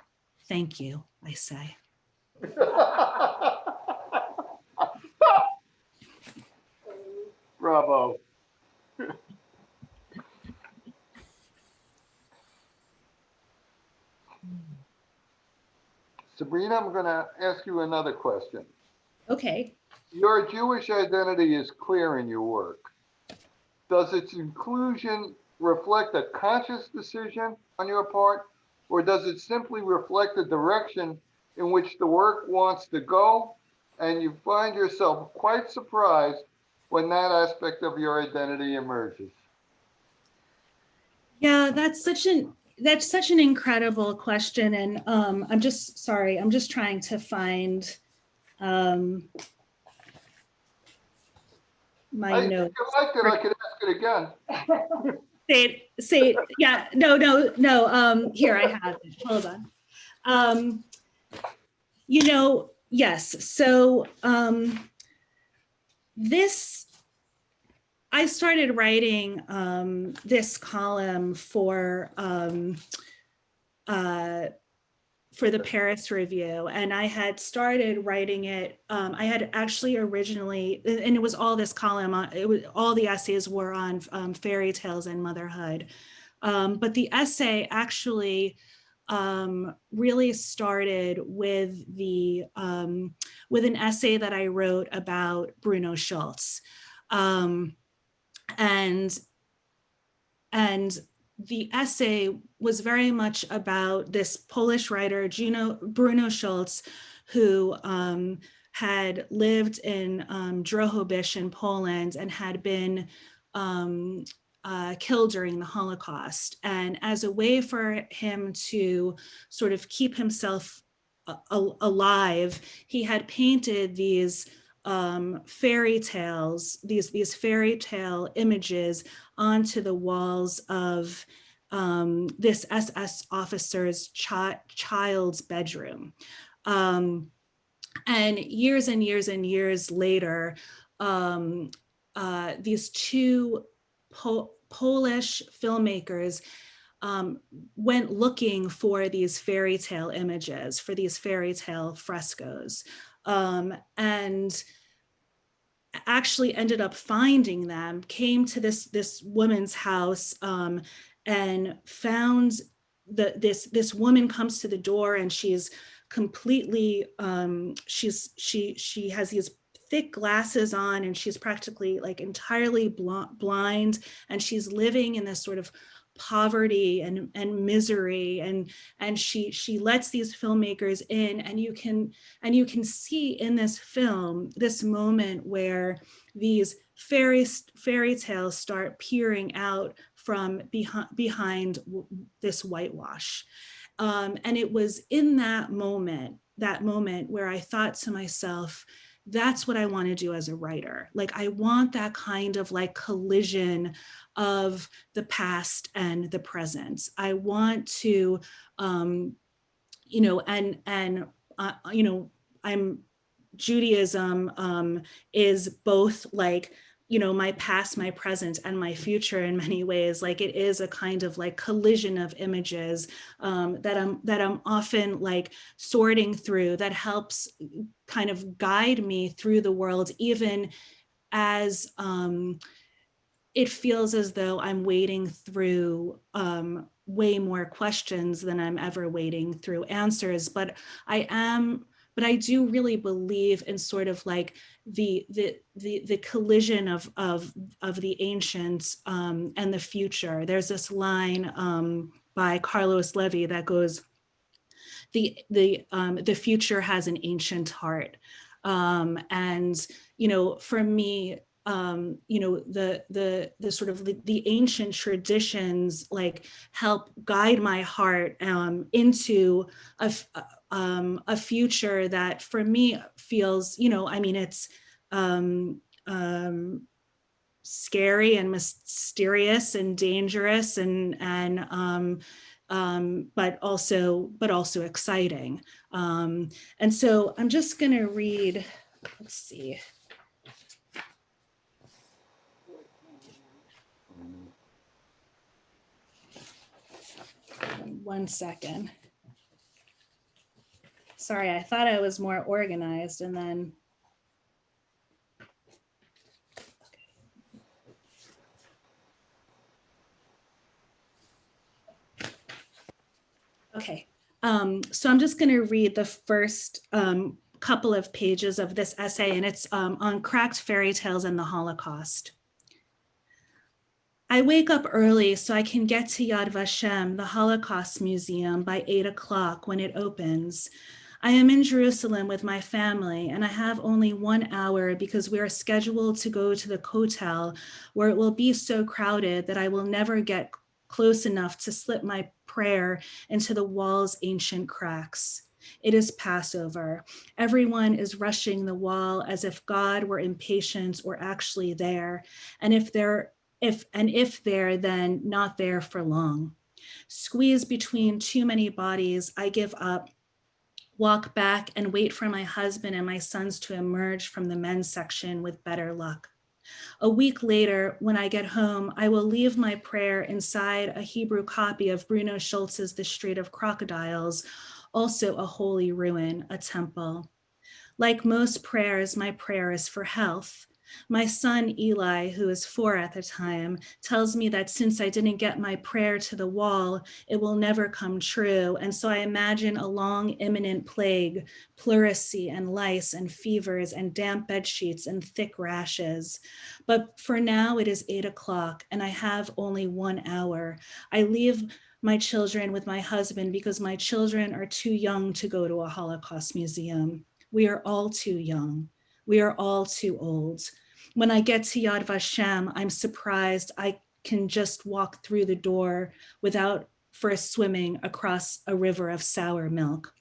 Thank you, I say. Bravo. Sabrina, I'm going to ask you another question. Okay. Your Jewish identity is clear in your work. Does its inclusion reflect a conscious decision on your part, or does it simply reflect the direction in which the work wants to go, and you find yourself quite surprised when that aspect of your identity emerges? Yeah, that's such an incredible question, and I'm just trying to find my notes. If you liked it, I could ask it again. Say it. Yeah, no. Here I have it. Hold on. Yes. So I started writing this column for the Paris Review, and I had started writing it. I had actually originally, and it was all this column. It was all the essays were on fairy tales and motherhood, but the essay actually really started with with an essay that I wrote about Bruno Schmaltz, and the essay was very much about this Polish writer, Bruno Schmaltz, who had lived in Drohobych in Poland and had been killed during the Holocaust. And as a way for him to sort of keep himself alive, he had painted these fairy tales, these fairy tale images onto the walls of this SS officer's child's bedroom. And years and years and years later, these two Polish filmmakers went looking for these fairy tale images, for these fairy tale frescoes, and actually ended up finding them, came to this woman's house, and found this woman comes to the door, and she's completely, she has these thick glasses on, and she's practically like entirely blind, and she's living in this sort of poverty and misery, and she lets these filmmakers in, and you can see in this film this moment where these fairy tales start peering out from behind this whitewash, and it was in that moment where I thought to myself, that's what I want to do as a writer. Like, I want that kind of like collision of the past and the present. I want to, I'm Judaism is both like, my past, my present, and my future in many ways. Like, it is a kind of like collision of images that I'm often like sorting through, that helps kind of guide me through the world, even as it feels as though I'm wading through way more questions than I'm ever wading through answers. But I do really believe in sort of like the collision of the ancient and the future. There's this line by Carlos Levy that goes, the future has an ancient heart, and for me, the sort of the ancient traditions like help guide my heart into a future that for me feels, it's scary and mysterious and dangerous but also exciting. And so I'm just going to read, let's see. One second. Sorry, I thought I was more organized, and then. Okay, so I'm just going to read the first couple of pages of this essay, and it's on cracked fairy tales and the Holocaust. I wake up early so I can get to Yad Vashem, the Holocaust Museum, by 8 o'clock when it opens. I am in Jerusalem with my family, and I have only 1 hour because we are scheduled to go to the Kotel, where it will be so crowded that I will never get close enough to slip my prayer into the wall's ancient cracks. It is Passover. Everyone is rushing the wall as if God were impatient or actually there, and if they're then not there for long. Squeezed between too many bodies, I give up, walk back and wait for my husband and my sons to emerge from the men's section with better luck. A week later, when I get home, I will leave my prayer inside a Hebrew copy of Bruno Schmaltz's The Strait of Crocodiles, also a holy ruin, a temple. Like most prayers, my prayer is for health. My son, Eli, who is 4 at the time, tells me that since I didn't get my prayer to the wall, it will never come true. And so I imagine a long, imminent plague, pleurisy and lice and fevers and damp bed sheets and thick rashes. But for now, it is 8 o'clock and I have only 1 hour. I leave my children with my husband because my children are too young to go to a Holocaust museum. We are all too young. We are all too old. When I get to Yad Vashem, I'm surprised I can just walk through the door without first swimming across a river of sour milk.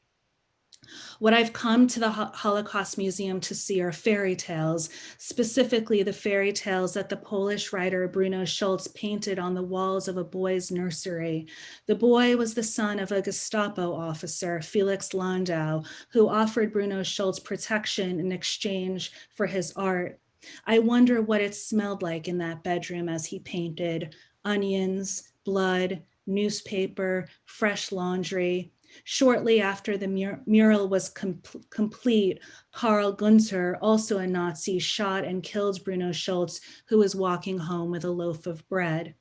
What I've come to the Holocaust Museum to see are fairy tales, specifically the fairy tales that the Polish writer Bruno Schmaltz painted on the walls of a boy's nursery. The boy was the son of a Gestapo officer, Felix Landau, who offered Bruno Schmaltz protection in exchange for his art. I wonder what it smelled like in that bedroom as he painted: onions, blood, newspaper, fresh laundry. Shortly after the mural was complete, Karl Gunther, also a Nazi, shot and killed Bruno Schmaltz, who was walking home with a loaf of bread.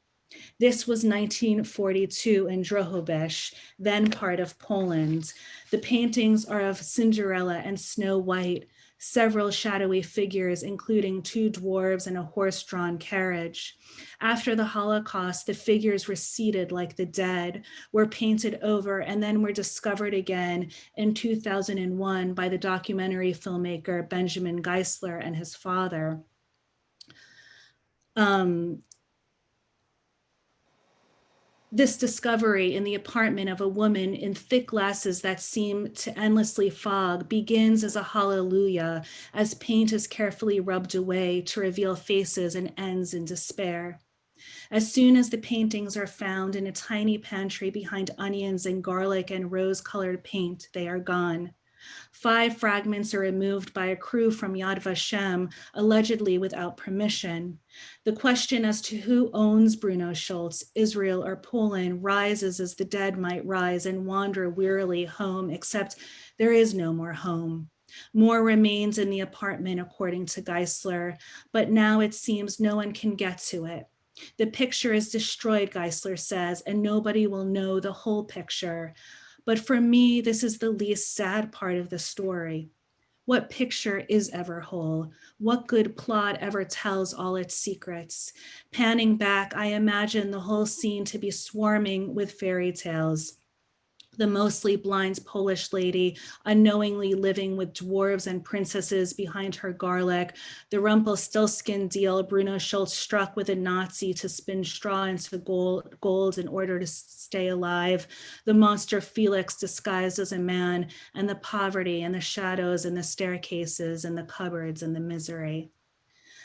This was 1942 in Drohobych, then part of Poland. The paintings are of Cinderella and Snow White, several shadowy figures, including 2 dwarves and a horse-drawn carriage. After the Holocaust, the figures receded like the dead, were painted over, and then were discovered again in 2001 by the documentary filmmaker Benjamin Geisler and his father. This discovery in the apartment of a woman in thick glasses that seem to endlessly fog begins as a hallelujah, as paint is carefully rubbed away to reveal faces, and ends in despair. As soon as the paintings are found in a tiny pantry behind onions and garlic and rose-colored paint, they are gone. 5 fragments are removed by a crew from Yad Vashem, allegedly without permission. The question as to who owns Bruno Schmaltz, Israel or Poland, rises as the dead might rise and wander wearily home, except there is no more home. More remains in the apartment, according to Geisler, but now it seems no one can get to it. The picture is destroyed, Geisler says, and nobody will know the whole picture. But for me, this is the least sad part of the story. What picture is ever whole? What good plot ever tells all its secrets? Panning back, I imagine the whole scene to be swarming with fairy tales. The mostly blind Polish lady unknowingly living with dwarves and princesses behind her garlic, the Rumpelstiltskin deal Bruno Schmaltz struck with a Nazi to spin straw into gold in order to stay alive, the monster Felix disguised as a man, and the poverty and the shadows and the staircases and the cupboards and the misery.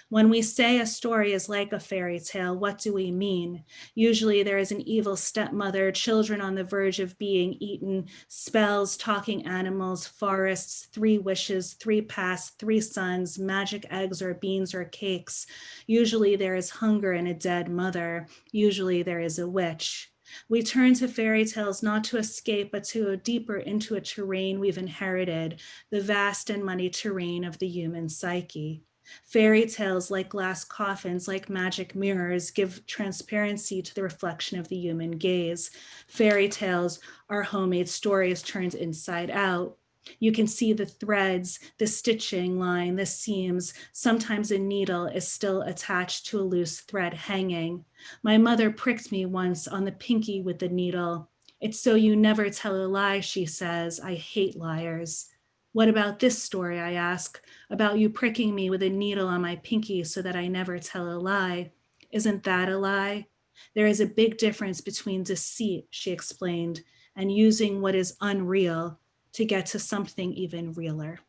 When we say a story is like a fairy tale, what do we mean? Usually there is an evil stepmother, children on the verge of being eaten, spells, talking animals, forests, 3 wishes, 3 pasts, 3 sons, magic eggs or beans or cakes. Usually there is hunger and a dead mother. Usually there is a witch. We turn to fairy tales not to escape, but to go deeper into a terrain we've inherited, the vast and muddy terrain of the human psyche. Fairy tales, like glass coffins, like magic mirrors, give transparency to the reflection of the human gaze. Fairy tales are homemade stories turned inside out. You can see the threads, the stitching line, the seams. Sometimes a needle is still attached to a loose thread hanging. My mother pricked me once on the pinky with the needle. It's so you never tell a lie, she says. I hate liars. What about this story, I ask, about you pricking me with a needle on my pinky so that I never tell a lie? Isn't that a lie? There is a big difference between deceit, she explained, and using what is unreal to get to something even realer.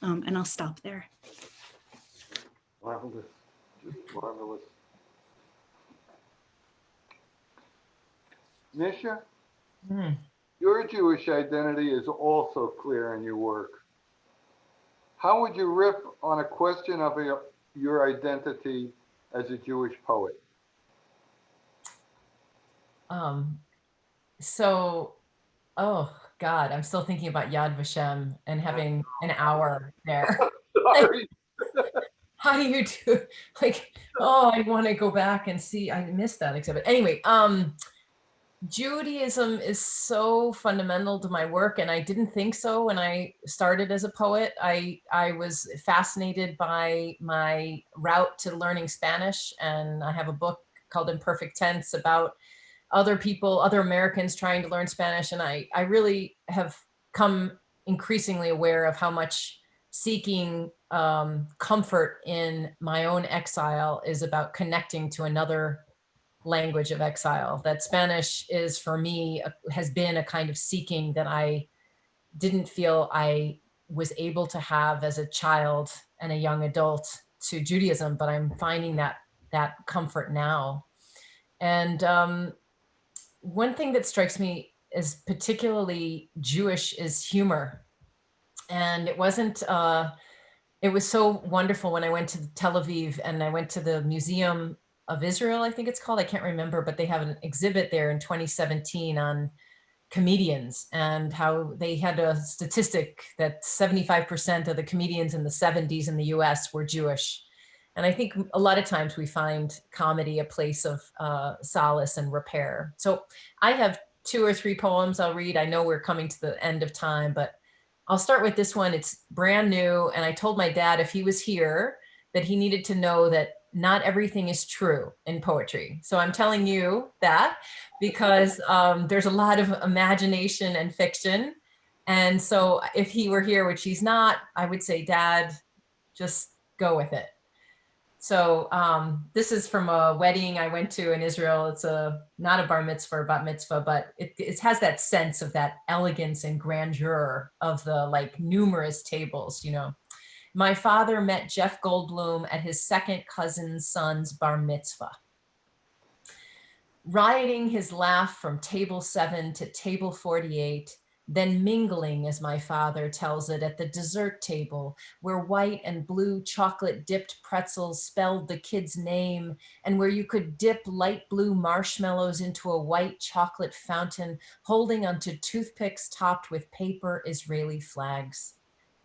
And I'll stop there. Marvelous, just marvelous. Misha? Your Jewish identity is also clear in your work. How would you riff on a question of your identity as a Jewish poet? So, oh God, I'm still thinking about Yad Vashem and having an hour there. Sorry. How do you do, like, oh, I want to go back and see, I missed that exhibit. Anyway, Judaism is so fundamental to my work, and I didn't think so when I started as a poet. I was fascinated by my route to learning Spanish, and I have a book called Imperfect Tense about other people, other Americans trying to learn Spanish, and I really have come increasingly aware of how much seeking comfort in my own exile is about connecting to another language of exile. That Spanish is, for me, has been a kind of seeking that I didn't feel I was able to have as a child and a young adult to Judaism, but I'm finding that comfort now. And one thing that strikes me as particularly Jewish is humor. And it wasn't, it was so wonderful when I went to Tel Aviv and I went to the Museum of Israel, I think it's called, I can't remember, but they have an exhibit there in 2017 on comedians and how they had a statistic that 75% of the comedians in the 70s in the US were Jewish. And I think a lot of times we find comedy a place of solace and repair. So I have 2 or 3 poems I'll read. I know we're coming to the end of time, but I'll start with this one. It's brand new. And I told my dad if he was here that he needed to know that not everything is true in poetry. So I'm telling you that because there's a lot of imagination and fiction. And so if he were here, which he's not, I would say, Dad, just go with it. So this is from a wedding I went to in Israel. It's not a bar mitzvah or bat mitzvah, but it has that sense of that elegance and grandeur of the like numerous tables, you know. My father met Jeff Goldblum at his second cousin's son's bar mitzvah. Rioting his laugh from table 7 to table 48, then mingling, as my father tells it, at the dessert table, where white and blue chocolate dipped pretzels spelled the kid's name, and where you could dip light blue marshmallows into a white chocolate fountain, holding onto toothpicks topped with paper Israeli flags.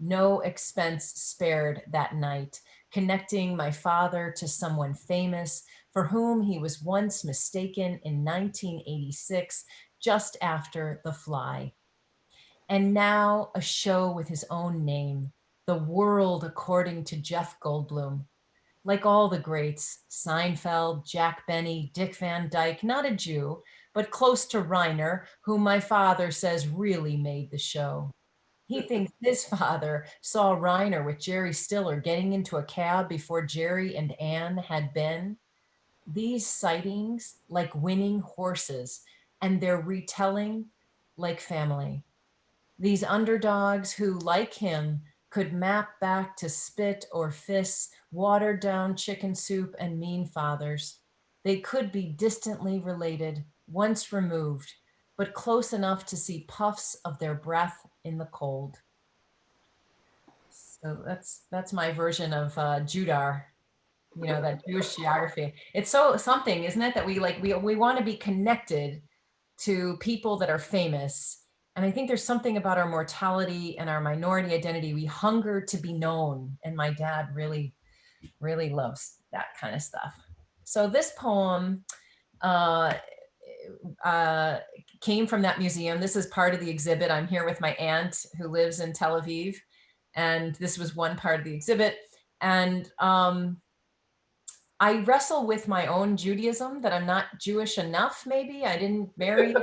No expense spared that night, connecting my father to someone famous for whom he was once mistaken in 1986, just after The Fly. And now a show with his own name, The World According to Jeff Goldblum. Like all the greats, Seinfeld, Jack Benny, Dick Van Dyke, not a Jew, but close to Reiner, whom my father says really made the show. He thinks his father saw Reiner with Jerry Stiller getting into a cab before Jerry and Ann had been. These sightings like winning horses, and their retelling like family. These underdogs who, like him, could map back to spit or fists, watered down chicken soup, and mean fathers. They could be distantly related, once removed, but close enough to see puffs of their breath in the cold. So that's my version of Judar, you know, that Jewish geography. It's so something, isn't it, that we want to be connected to people that are famous. And I think there's something about our mortality and our minority identity. We hunger to be known. And my dad really, really loves that kind of stuff. So this poem came from that museum. This is part of the exhibit. I'm here with my aunt who lives in Tel Aviv. And this was one part of the exhibit. And I wrestle with my own Judaism, that I'm not Jewish enough, maybe. I didn't marry,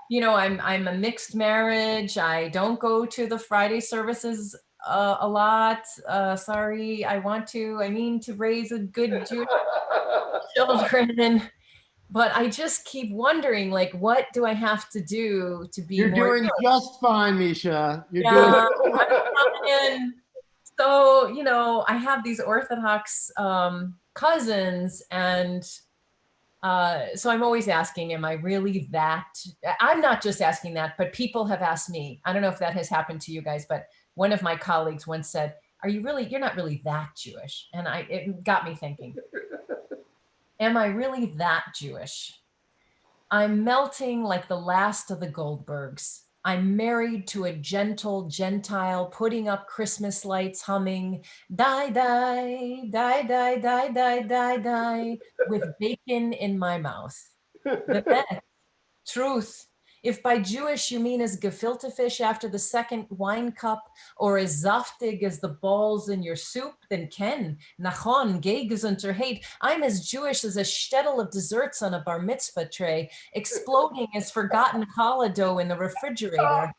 you know, I'm a mixed marriage. I don't go to the Friday services a lot. Sorry, I mean to raise a good Jewish children. But I just keep wondering, like, what do I have to do to be You're more doing just fine, Misha. You're yeah, doing so, you know, I have these Orthodox cousins, and So I'm always asking, am I really that? I'm not just asking that, but people have asked me. I don't know if that has happened to you guys, but one of my colleagues once said, you're not really that Jewish. And it got me thinking, am I really that Jewish? I'm melting like the last of the Goldbergs. I'm married to a gentle Gentile, putting up Christmas lights, humming, die, die, die, die, die, die, die, die, with bacon in my mouth. The best, truth. If by Jewish you mean as gefilte fish after the second wine cup, or as zaftig as the balls in your soup, then ken, nachon, gay gesunter hate. I'm as Jewish as a shtetl of desserts on a bar mitzvah tray, exploding as forgotten challah dough in the refrigerator.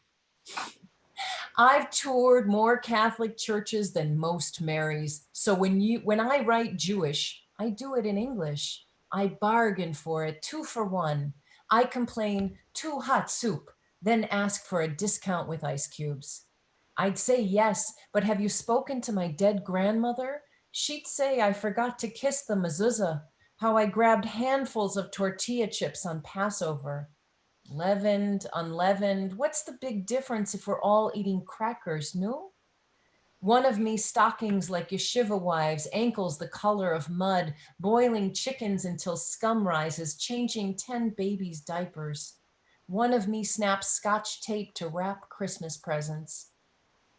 I've toured more Catholic churches than most Marys. So when I write Jewish, I do it in English. I bargain for it, 2 for 1. I complain 2 hot soup, then ask for a discount with ice cubes. I'd say yes, but have you spoken to my dead grandmother? She'd say I forgot to kiss the mezuzah, how I grabbed handfuls of tortilla chips on Passover. Leavened, unleavened, what's the big difference if we're all eating crackers, no? One of me stockings like yeshiva wives, ankles the color of mud, boiling chickens until scum rises, changing 10 babies' diapers. One of me snaps Scotch tape to wrap Christmas presents.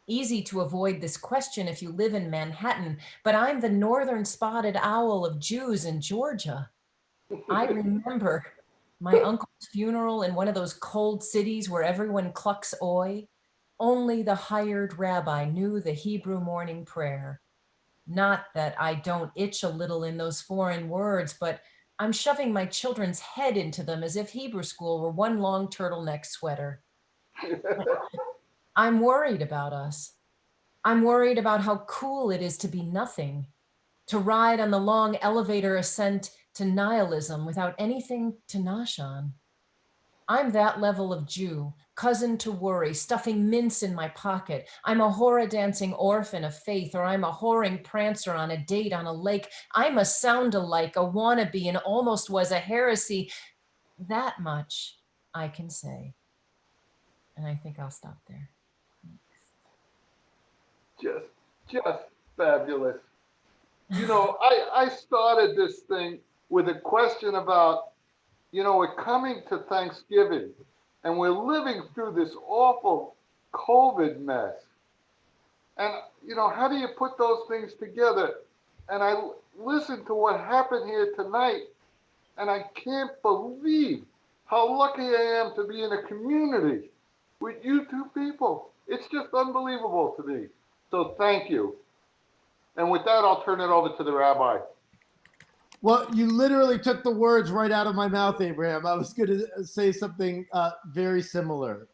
Easy to avoid this question if you live in Manhattan, but I'm the northern spotted owl of Jews in Georgia. I remember my uncle's funeral in one of those cold cities where everyone clucks oi. Only the hired rabbi knew the Hebrew morning prayer. Not that I don't itch a little in those foreign words, but I'm shoving my children's head into them as if Hebrew school were one long turtleneck sweater. I'm worried about us. I'm worried about how cool it is to be nothing, to ride on the long elevator ascent to nihilism without anything to nosh on. I'm that level of Jew, cousin to worry, stuffing mince in my pocket. I'm a Orah dancing orphan of faith, or I'm a whoring prancer on a date on a lake. I'm a sound-alike, a wannabe, and almost was a heresy. That much I can say. And I think I'll stop there. Just fabulous. You know, I started this thing with a question about, you know, we're coming to Thanksgiving and we're living through this awful COVID mess. And, you know, how do you put those things together? And I listened to what happened here tonight, and I can't believe how lucky I am to be in a community with you two people. It's just unbelievable to me. So thank you. And with that, I'll turn it over to the rabbi. Well, you literally took the words right out of my mouth, Abraham. I was going to say something very similar.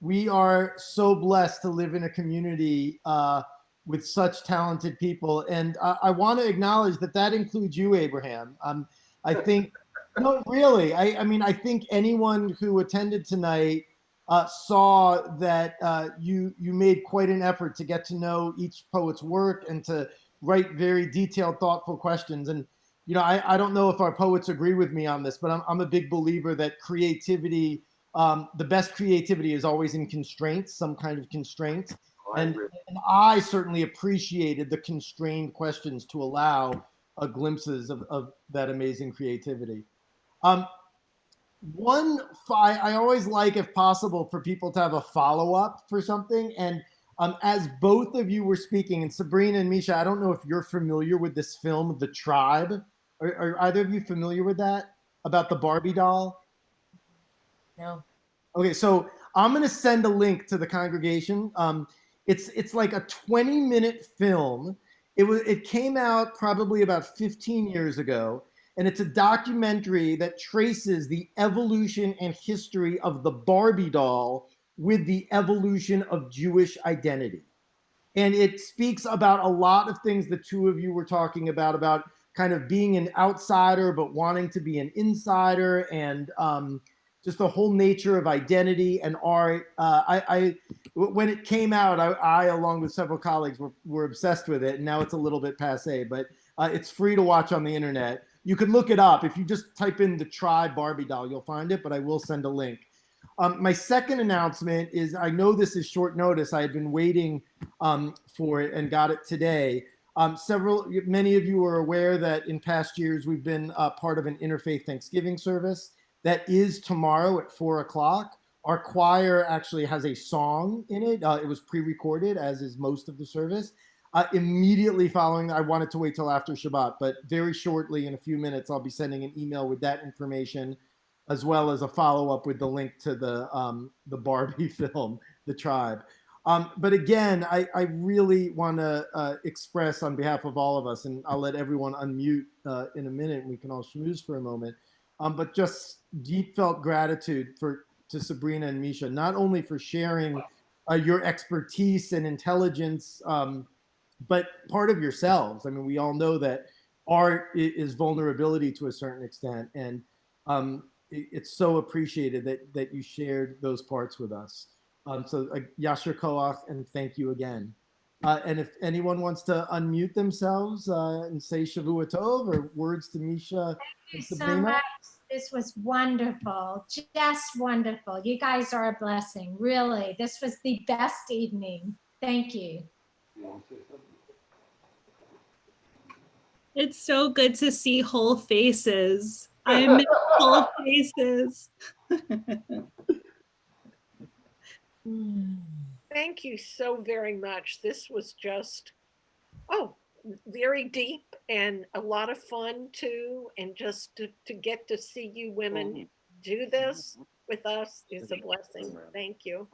We are so blessed to live in a community with such talented people. And I want to acknowledge that that includes you, Abraham. I think, no, really, I mean, I think anyone who attended tonight saw that you made quite an effort to get to know each poet's work and to write very detailed, thoughtful questions. And you know, I don't know if our poets agree with me on this, but I'm a big believer that creativity, the best creativity is always in constraints, some kind of constraints. And I certainly appreciated the constrained questions to allow glimpses of that amazing creativity. I always like, if possible, for people to have a follow-up for something. And as both of you were speaking, and Sabrina and Misha, I don't know if you're familiar with this film, The Tribe. Are either of you familiar with that, about the Barbie doll? No. Okay, so I'm going to send a link to the congregation. It's like a 20-minute film. It came out probably about 15 years ago, and it's a documentary that traces the evolution and history of the Barbie doll with the evolution of Jewish identity. And it speaks about a lot of things the two of you were talking about kind of being an outsider, but wanting to be an insider, and just the whole nature of identity and art. When it came out, I along with several colleagues, were obsessed with it. And now it's a little bit passé, but it's free to watch on the internet. You can look it up. If you just type in the Tribe Barbie doll, you'll find it, but I will send a link. My second announcement is, I know this is short notice. I had been waiting for it and got it today. Many of you are aware that in past years, we've been part of an interfaith Thanksgiving service that is tomorrow at 4 o'clock. Our choir actually has a song in it. It was pre-recorded, as is most of the service. Immediately following, I wanted to wait till after Shabbat, but very shortly, in a few minutes, I'll be sending an email with that information, as well as a follow-up with the link to the Barbie film, The Tribe. But again, I really want to express on behalf of all of us, and I'll let everyone unmute in a minute, and we can all schmooze for a moment, but just deep felt gratitude to Sabrina and Misha, not only for sharing your expertise and intelligence, but part of yourselves. I mean, we all know that art is vulnerability to a certain extent, and it's so appreciated that you shared those parts with us. So Yasher Koach, and thank you again. And if anyone wants to unmute themselves and say Shavua Tov or words to Misha and Thank you so Sabrina. much. This was wonderful, just wonderful. You guys are a blessing, really. This was the best evening. Thank you. It's so good to see whole faces. I miss whole faces. Thank you so very much. This was just, very deep and a lot of fun too. And just to get to see you women do this with us is a blessing. Thank you.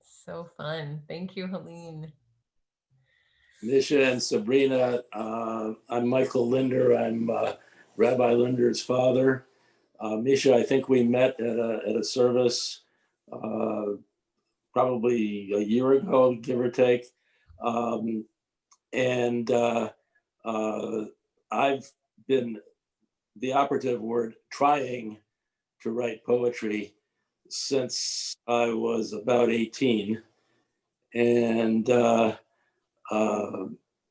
So fun. Thank you, Helene. Misha and Sabrina, I'm Michael Linder. I'm Rabbi Linder's father. Misha, I think we met at a service probably a year ago, give or take. I've been, the operative word, trying to write poetry since I was about 18. And I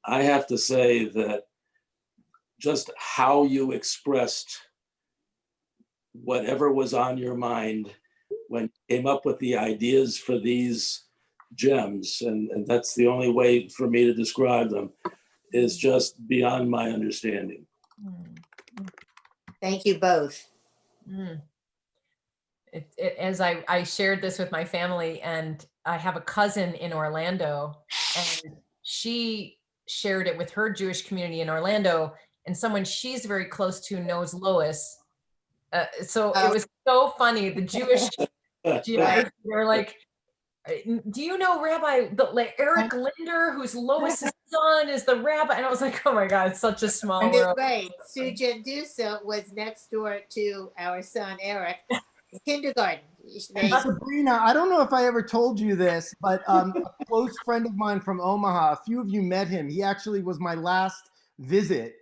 have to say that just how you expressed whatever was on your mind when you came up with the ideas for these gems, and that's the only way for me to describe them, is just beyond my understanding. Thank you both. As I shared this with my family, and I have a cousin in Orlando, and she shared it with her Jewish community in Orlando, and someone she's very close to knows Lois. So it was so funny. The Jewish GIs were like, do you know Rabbi Eric Linder, who's Lois's son, is the rabbi? And I was like, oh my God, it's such a small world. Right. Suja Dusa was next door to our son, Eric, in kindergarten. Sabrina, I don't know if I ever told you this, but a close friend of mine from Omaha, a few of you met him. He actually was my last visit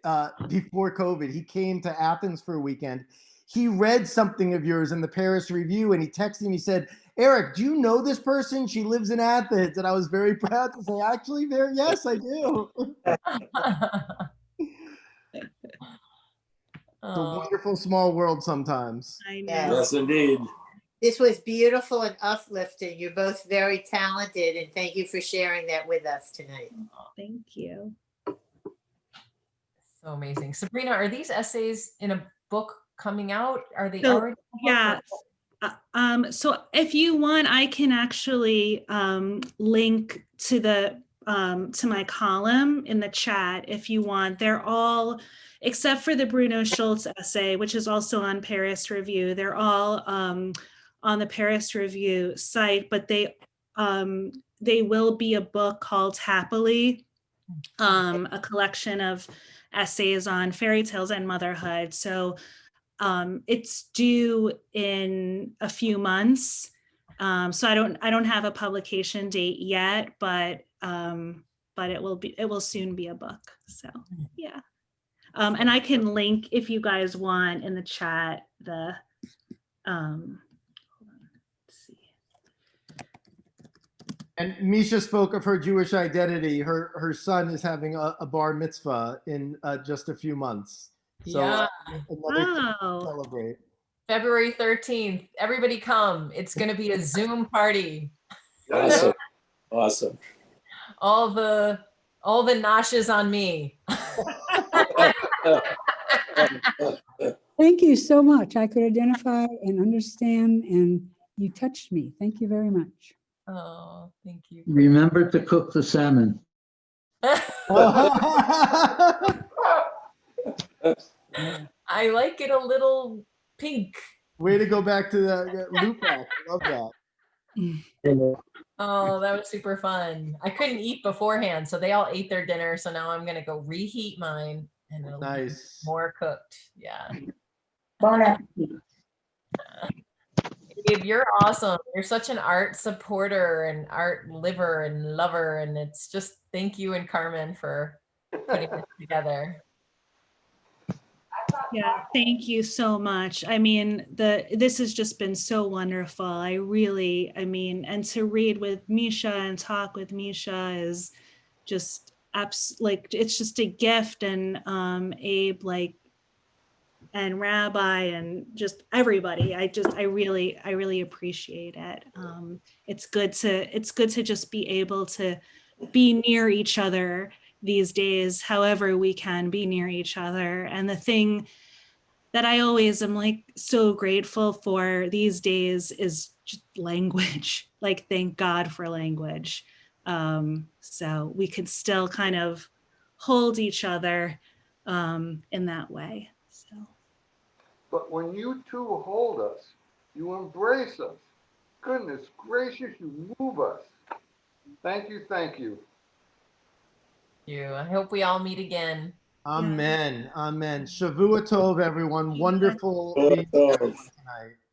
before COVID. He came to Athens for a weekend. He read something of yours in the Paris Review, and he texted me, he said, Eric, do you know this person? She lives in Athens. And I was very proud to say, actually, yes, I do. It's a wonderful small world sometimes. I know. Yes, indeed. This was beautiful and uplifting. You're both very talented, and thank you for sharing that with us tonight. Thank you. So amazing. Sabrina, are these essays in a book coming out? Are they So, already? Yeah. So if you want, I can actually link to the to my column in the chat if you want. They're all, except for the Bruno Schultz essay, which is also on Paris Review. They're all on the Paris Review site, but they will be a book called Happily, a collection of essays on fairy tales and motherhood. So it's due in a few months. So I don't have a publication date yet, but it will soon be a book. So yeah. And I can link, if you guys want, in the chat, the hold on, let's see. And Misha spoke of her Jewish identity. Her son is having a bar mitzvah in just a few months. So Yeah. another thing to Wow. celebrate. February 13th. Everybody come. It's going to be a Zoom party. Awesome. Awesome. All the noshes on me. Thank you so much. I could identify and understand, and you touched me. Thank you very much. Oh, thank you. Remember to cook the salmon. I like it a little pink. Way to go back to the loop back. Love that. Oh, that was super fun. I couldn't eat beforehand, so they all ate their dinner. So now I'm gonna go reheat mine, and it'll be more cooked. Yeah. Bon appetit. Gabe, you're awesome. You're such an art supporter and art liver and lover, and it's just thank you and Carmen for putting this together. Yeah, thank you so much. I mean, this has just been so wonderful. And to read with Misha and talk with Misha is just it's just a gift. And Abe, and Rabbi, and just everybody. I really appreciate it. It's good to just be able to be near each other these days, however we can be near each other. And the thing that I always am so grateful for these days is just language. Thank God for language. So we could still kind of hold each other in that way. So. But when you two hold us, you embrace us. Goodness gracious, you move us. Thank you, thank you. I hope we all meet again. Amen. Amen. Shavua Tov, everyone. Wonderful being together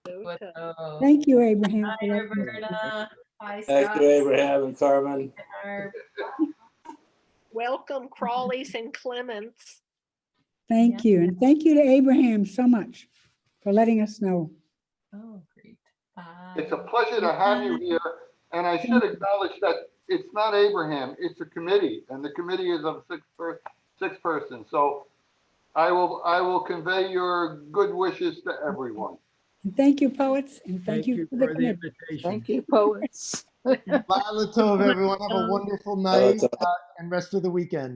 tonight. Thank you, Abraham. Bye, Roberta. Bye, Thank you, Abraham and Carmen. Welcome, Crawleys and Clements. Thank you. And thank you to Abraham so much for letting us know. Oh, great. Bye. It's a pleasure to have you here. And I should acknowledge that it's not Abraham, it's a committee, and the committee is of six person. So I will convey your good wishes to everyone. And thank you, poets, and thank you for the invitation. Thank you, poets. Laila Tov, everyone. Have a wonderful night and rest of the weekend.